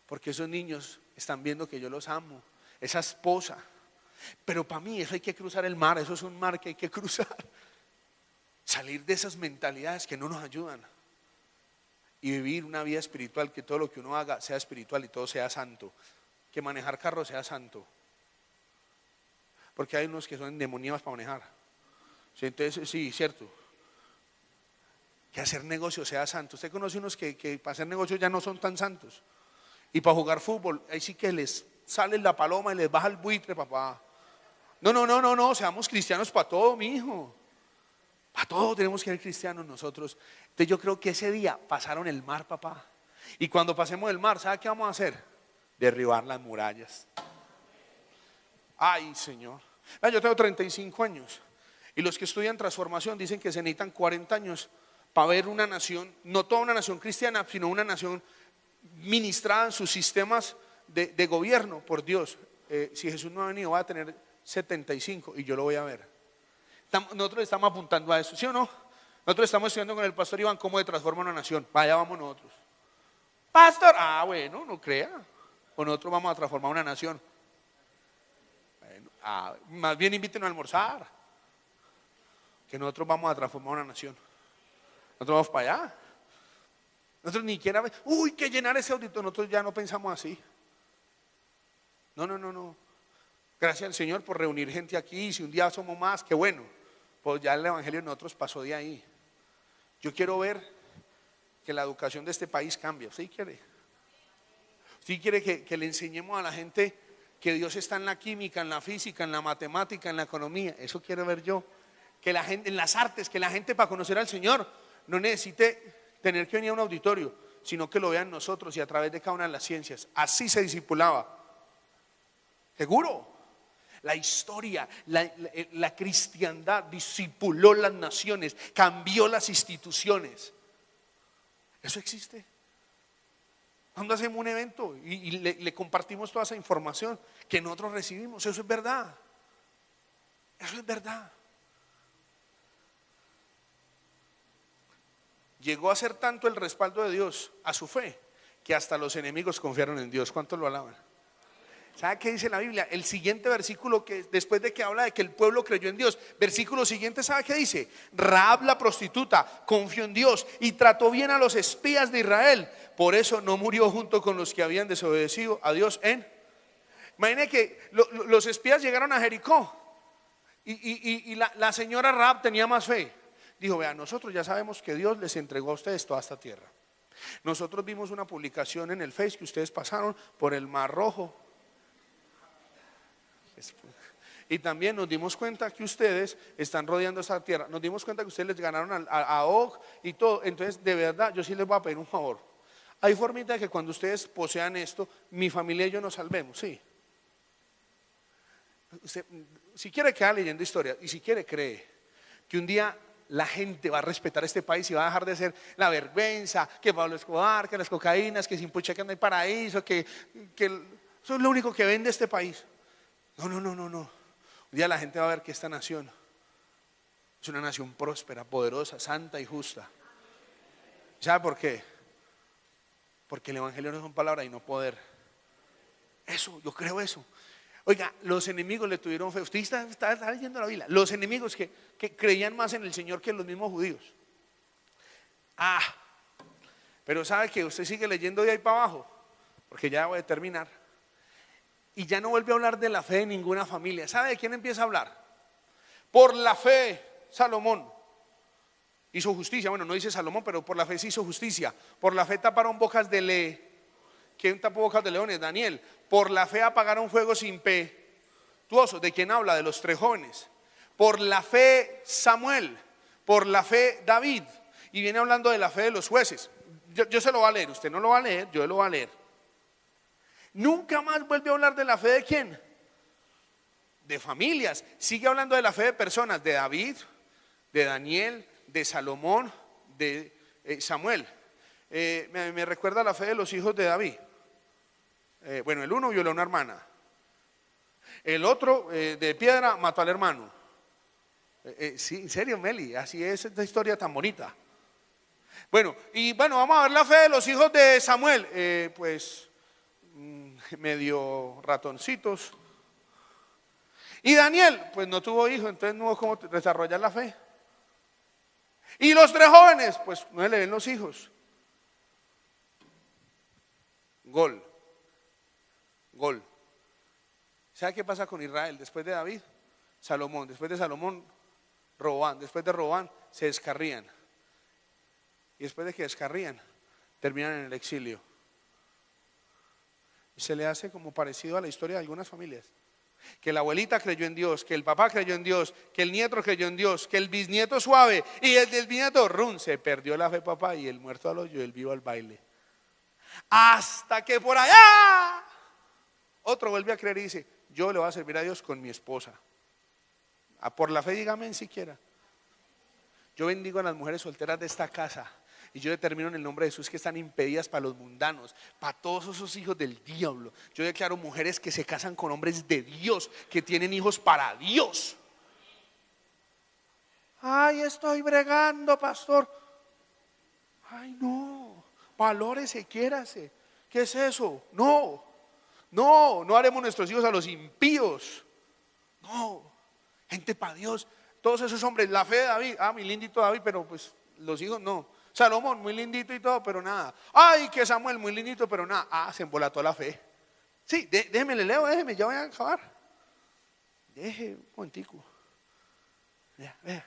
porque esos niños están viendo que yo los amo, esa esposa. Pero para mí eso hay que cruzar el mar, eso es un mar que hay que cruzar. Salir de esas mentalidades que no nos ayudan y vivir una vida espiritual, que todo lo que uno haga sea espiritual y todo sea santo, que manejar carro sea santo, porque hay unos que son endemoniados para manejar. ¿Sí? Entonces, sí, cierto, que hacer negocio sea santo. Usted conoce unos que para hacer negocio ya no son tan santos, y para jugar fútbol ahí sí que les sale la paloma y les baja el buitre, papá. No, seamos cristianos para todo, mi hijo. Para todo tenemos que ser cristianos nosotros. Entonces yo creo que ese día pasaron el mar, papá. Y cuando pasemos el mar, ¿sabe qué vamos a hacer? Derribar las murallas. Ay, Señor. Yo tengo 35 años. Y los que estudian transformación dicen que se necesitan 40 años para ver una nación, no toda una nación cristiana, sino una nación ministrada en sus sistemas de gobierno por Dios. Si Jesús no ha venido, va a tener 75 y yo lo voy a ver. Nosotros estamos apuntando a eso, ¿sí o no? Nosotros estamos estudiando con el pastor Iván cómo de transformar una nación. Vaya, vamos nosotros. Pastor, bueno, no crea. O nosotros vamos a transformar una nación. Bueno, más bien invítenos a almorzar. Que nosotros vamos a transformar una nación. Nosotros vamos para allá. Nosotros ni siquiera, que llenar ese auditorio. Nosotros ya no pensamos así. No. Gracias al Señor por reunir gente aquí. Si un día somos más, qué bueno. Pues ya el evangelio de nosotros pasó de ahí. Yo quiero ver que la educación de este país cambie. ¿Usted quiere? ¿Usted quiere que le enseñemos a la gente que Dios está en la química, en la física, en la matemática, en la economía? Eso quiero ver yo. Que la gente, en las artes, que la gente para conocer al Señor no necesite tener que venir a un auditorio, sino que lo vean nosotros y a través de cada una de las ciencias. Así se discipulaba. Seguro. La historia, la cristiandad discipuló las naciones, cambió las instituciones. Eso existe. Cuando hacemos un evento y le compartimos toda esa información que nosotros recibimos, eso es verdad. Eso es verdad. Llegó a ser tanto el respaldo de Dios a su fe que hasta los enemigos confiaron en Dios. ¿Cuántos lo alaban? ¿Sabe qué dice la Biblia? El siguiente versículo, que después de que habla de que el pueblo creyó en Dios, versículo siguiente, ¿sabe qué dice? Rahab la prostituta confió en Dios y trató bien a los espías de Israel. Por eso no murió junto con los que habían desobedecido a Dios Imagine que los espías llegaron a Jericó y la señora Rahab tenía más fe. Dijo, vean, nosotros ya sabemos que Dios les entregó a ustedes toda esta tierra. Nosotros vimos una publicación en el Face que ustedes pasaron por el Mar Rojo. Y también nos dimos cuenta que ustedes están rodeando esa tierra. Nos dimos cuenta que ustedes les ganaron a Og y todo. Entonces, de verdad, yo sí les voy a pedir un favor. Hay formita de que cuando ustedes posean esto, mi familia y yo nos salvemos, sí. Usted, si quiere quedar leyendo historia y si quiere cree que un día la gente va a respetar este país y va a dejar de ser la vergüenza, que Pablo Escobar, que las cocaínas, que sin pucheca no hay paraíso, que eso es lo único que vende este país. No. Un día la gente va a ver que esta nación es una nación próspera, poderosa, santa y justa. ¿Sabe por qué? Porque el evangelio no son palabras y no poder. Eso, yo creo eso. Oiga, los enemigos le tuvieron fe. Usted está leyendo la Biblia. Los enemigos que creían más en el Señor que los mismos judíos. Pero sabe que usted sigue leyendo de ahí para abajo, porque ya voy a terminar. Y ya no vuelve a hablar de la fe de ninguna familia. ¿Sabe de quién empieza a hablar? Por la fe, Salomón hizo justicia. Bueno, no dice Salomón, pero por la fe se hizo justicia. Por la fe taparon bocas de leones. ¿Quién tapó bocas de leones? Daniel. Por la fe apagaron fuegos impetuosos. ¿De quién habla? De los 3 jóvenes. Por la fe Samuel. Por la fe David. y viene hablando de la fe de los jueces. Yo se lo voy a leer, usted no lo va a leer, yo lo voy a leer. Nunca más vuelve a hablar de la fe de ¿quién? De familias. Sigue hablando de la fe de personas, de David, de Daniel, de Salomón, de Samuel. Me recuerda la fe de los hijos de David. Bueno, el uno violó a una hermana. El otro de piedra mató al hermano. Sí, en serio, Meli, así es esta historia tan bonita. Bueno, vamos a ver la fe de los hijos de Samuel. Pues medio ratoncitos. Y Daniel, pues no tuvo hijo, entonces no hubo cómo desarrollar la fe. Y los 3 jóvenes, pues no le ven los hijos. Gol. ¿Sabe qué pasa con Israel? Después de David, Salomón. Después de Salomón, Robán. Después de Robán, se descarrían. Y después de que descarrían, terminan en el exilio. Se le hace como parecido a la historia de algunas familias. Que la abuelita creyó en Dios, que el papá creyó en Dios, que el nieto creyó en Dios, que el bisnieto suave y el del bisnieto se perdió la fe, papá, y el muerto al hoyo y el vivo al baile. Hasta que por allá otro vuelve a creer y dice: yo le voy a servir a Dios con mi esposa. Por la fe dígame en siquiera. Yo bendigo a las mujeres solteras de esta casa. Y yo determino en el nombre de Jesús que están impedidas para los mundanos, para todos esos hijos del diablo. Yo declaro mujeres que se casan con hombres de Dios, que tienen hijos para Dios. Ay, estoy bregando, pastor. Ay, no, valórese, quiérase. ¿Qué es eso? No haremos nuestros hijos a los impíos. No, gente para Dios. Todos esos hombres, la fe de David, mi lindito David, pero pues los hijos no. Salomón, muy lindito y todo, pero nada. Ay, que Samuel, muy lindito, pero nada. Se embolató la fe. Sí, déjeme, le leo, déjeme, ya voy a acabar. Deje un momentico. Vea.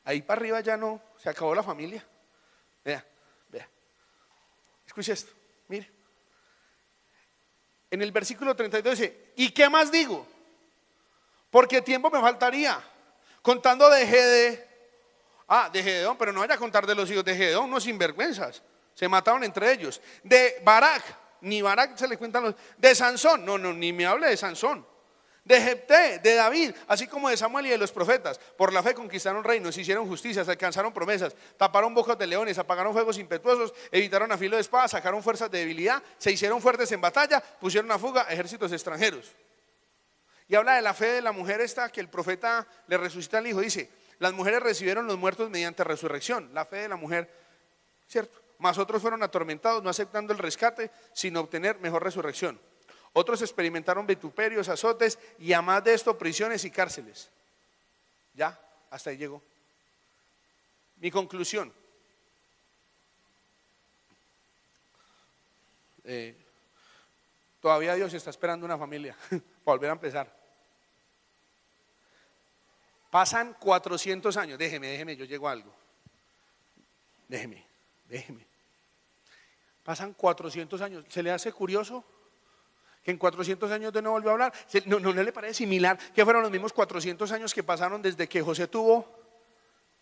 Ahí para arriba ya no, se acabó la familia. Vea. Escuche esto, mire. En el versículo 32 dice: ¿y qué más digo? Porque tiempo me faltaría, contando de Gedeón, pero no vaya a contar de los hijos de Gedeón, no sinvergüenzas, se mataron entre ellos. De Barak, ni Barak se le cuentan los. De Sansón, no, ni me hable de Sansón. De Jefté, de David, así como de Samuel y de los profetas. Por la fe conquistaron reinos, hicieron justicias, alcanzaron promesas, taparon bocas de leones, apagaron fuegos impetuosos, evitaron a filo de espada, sacaron fuerzas de debilidad, se hicieron fuertes en batalla, pusieron a fuga ejércitos extranjeros. Y habla de la fe de la mujer esta, que el profeta le resucita al hijo. Dice: las mujeres recibieron los muertos mediante resurrección. La fe de la mujer, ¿cierto? Mas otros fueron atormentados, no aceptando el rescate, sin obtener mejor resurrección. Otros experimentaron vituperios, azotes y a más de esto prisiones y cárceles. Ya, hasta ahí llegó. Mi conclusión. Todavía Dios está esperando una familia para volver a empezar. Pasan 400 años, déjeme, yo llego a algo. Déjeme. Pasan 400 años, ¿se le hace curioso que en 400 años de no volvió a hablar? ¿No le parece similar que fueron los mismos 400 años que pasaron desde que José tuvo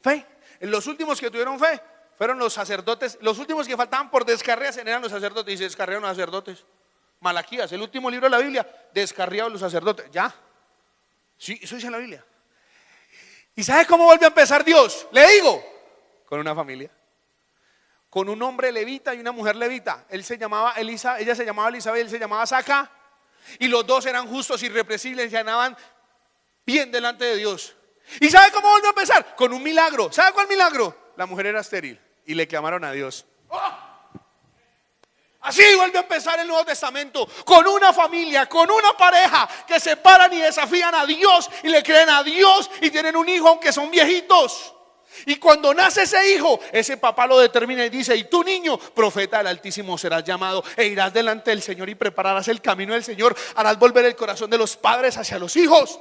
fe? Los últimos que tuvieron fe fueron los sacerdotes, los últimos que faltaban por descarriarse eran los sacerdotes, y se descarriaron los sacerdotes. Malaquías, el último libro de la Biblia, descarriados los sacerdotes, ya. Sí, eso dice en la Biblia. ¿Y sabe cómo vuelve a empezar Dios? Le digo, con una familia, con un hombre levita y una mujer levita. Él se llamaba Elisa, ella se llamaba Elizabeth, él se llamaba Saca, y los dos eran justos, irrepresibles, y andaban bien delante de Dios. ¿Y sabe cómo volvió a empezar? Con un milagro. ¿Sabe cuál milagro? La mujer era estéril y le clamaron a Dios. ¡Oh! Así vuelve a empezar el Nuevo Testamento, con una familia, con una pareja que se paran y desafían a Dios y le creen a Dios y tienen un hijo aunque son viejitos. Y cuando nace ese hijo, ese papá lo determina y dice: y tú, niño, profeta del Altísimo serás llamado, e irás delante del Señor y prepararás el camino del Señor, harás volver el corazón de los padres hacia los hijos.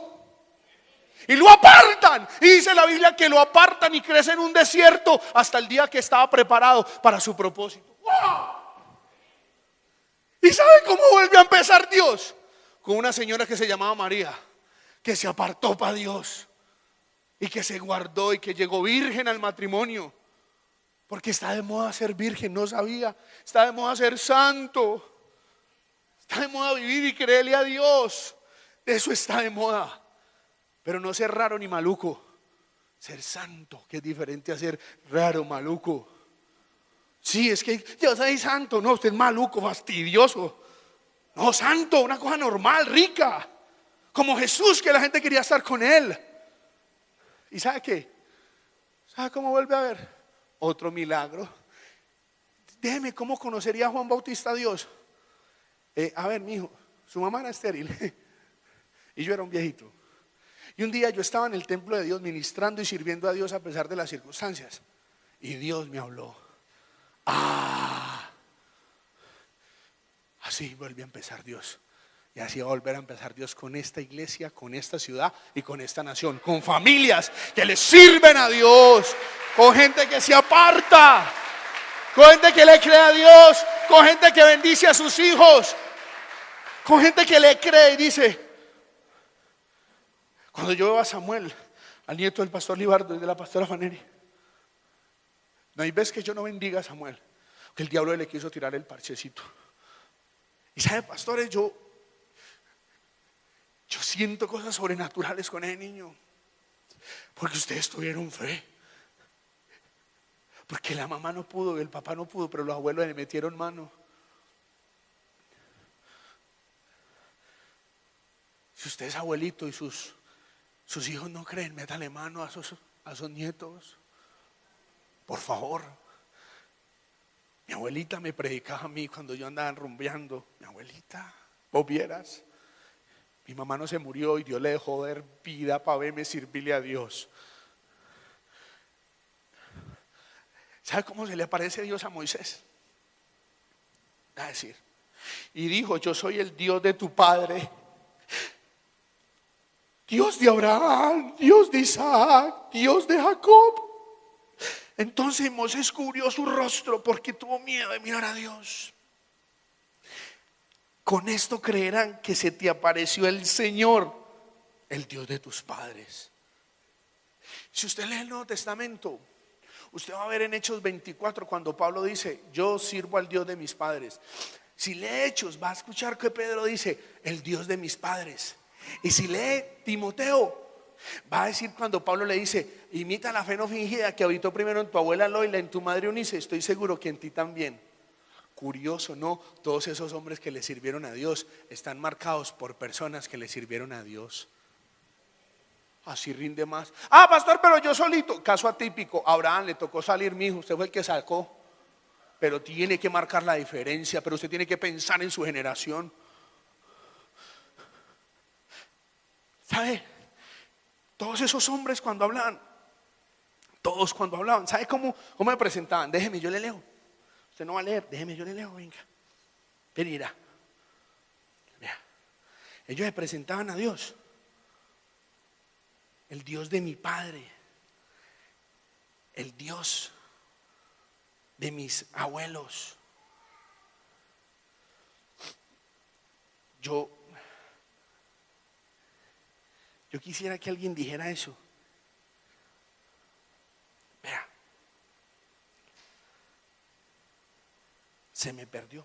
Y lo apartan, y dice la Biblia que lo apartan y crece en un desierto hasta el día que estaba preparado para su propósito. ¡Wow! ¿Y sabe cómo vuelve a empezar Dios? Con una señora que se llamaba María, que se apartó para Dios y que se guardó y que llegó virgen al matrimonio. Porque está de moda ser virgen, no sabía. Está de moda ser santo. Está de moda vivir y creerle a Dios. Eso está de moda. Pero no ser raro ni maluco. Ser santo, que es diferente a ser raro, maluco. Sí, es que yo soy santo. No, usted es maluco, fastidioso. No, santo, una cosa normal, rica. Como Jesús, que la gente quería estar con él. ¿Y sabe qué? ¿Sabe cómo vuelve a ver? Otro milagro. Déjeme, ¿cómo conocería a Juan Bautista a Dios? A ver, mijo, su mamá era estéril y yo era un viejito. Y un día yo estaba en el templo de Dios ministrando y sirviendo a Dios a pesar de las circunstancias. Y Dios me habló. Así vuelve a empezar Dios. Y así va a volver a empezar Dios con esta iglesia, con esta ciudad y con esta nación. Con familias que le sirven a Dios. Con gente que se aparta. Con gente que le cree a Dios. Con gente que bendice a sus hijos. Con gente que le cree y dice. Cuando yo veo a Samuel, al nieto del pastor Libardo y de la pastora Faneri, no hay vez que yo no bendiga a Samuel, que el diablo le quiso tirar el parchecito. Y sabe, pastores, yo siento cosas sobrenaturales con ese niño, porque ustedes tuvieron fe, porque la mamá no pudo, el papá no pudo, pero los abuelos le metieron mano. Si usted es abuelito y sus hijos no creen, métale mano a sus nietos, por favor. Mi abuelita me predicaba a mí cuando yo andaba rumbeando. Mi abuelita, vos vieras, mi mamá no se murió y Dios le dejó ver vida para verme servirle a Dios. ¿Sabe cómo se le aparece Dios a Moisés? Va a decir, y dijo: yo soy el Dios de tu padre, Dios de Abraham, Dios de Isaac, Dios de Jacob. Entonces Moisés cubrió su rostro porque tuvo miedo de mirar a Dios. Con esto creerán que se te apareció el Señor, el Dios de tus padres. Si usted lee el Nuevo Testamento, usted va a ver en Hechos 24 cuando Pablo dice: yo sirvo al Dios de mis padres. Si lee Hechos, va a escuchar que Pedro dice: el Dios de mis padres. Y si lee Timoteo, va a decir cuando Pablo le dice: imita la fe no fingida que habitó primero en tu abuela Loila, en tu madre Eunice, estoy seguro que en ti también. Curioso, ¿no? Todos esos hombres que le sirvieron a Dios están marcados por personas que le sirvieron a Dios. Así rinde más. Pastor, pero yo solito. Caso atípico, a Abraham le tocó salir, mijo, usted fue el que sacó. Pero tiene que marcar la diferencia. Pero usted tiene que pensar en su generación. ¿Sabe? Todos esos hombres cuando hablaban, ¿sabe cómo me presentaban? Déjeme, yo le leo. Usted no va a leer, déjeme, yo le leo, venga. Mira. Ellos se presentaban a Dios: el Dios de mi padre, el Dios de mis abuelos. Yo quisiera que alguien dijera eso. Vea, se me perdió.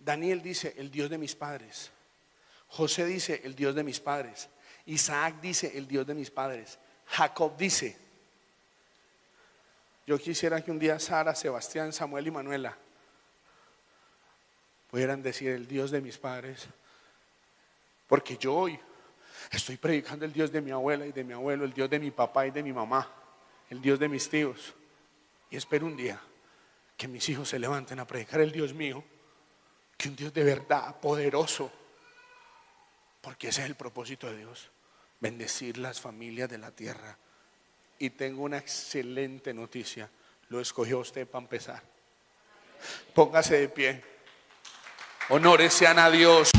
Daniel dice: el Dios de mis padres. José dice: el Dios de mis padres. Isaac dice: el Dios de mis padres. Jacob dice. Yo quisiera que un día Sara, Sebastián, Samuel y Manuela pudieran decir: el Dios de mis padres. Porque yo hoy estoy predicando el Dios de mi abuela y de mi abuelo, el Dios de mi papá y de mi mamá, el Dios de mis tíos. Y espero un día que mis hijos se levanten a predicar el Dios mío, que un Dios de verdad, poderoso. Porque ese es el propósito de Dios: bendecir las familias de la tierra. Y tengo una excelente noticia: lo escogió usted para empezar. Póngase de pie. Honores sean a Dios.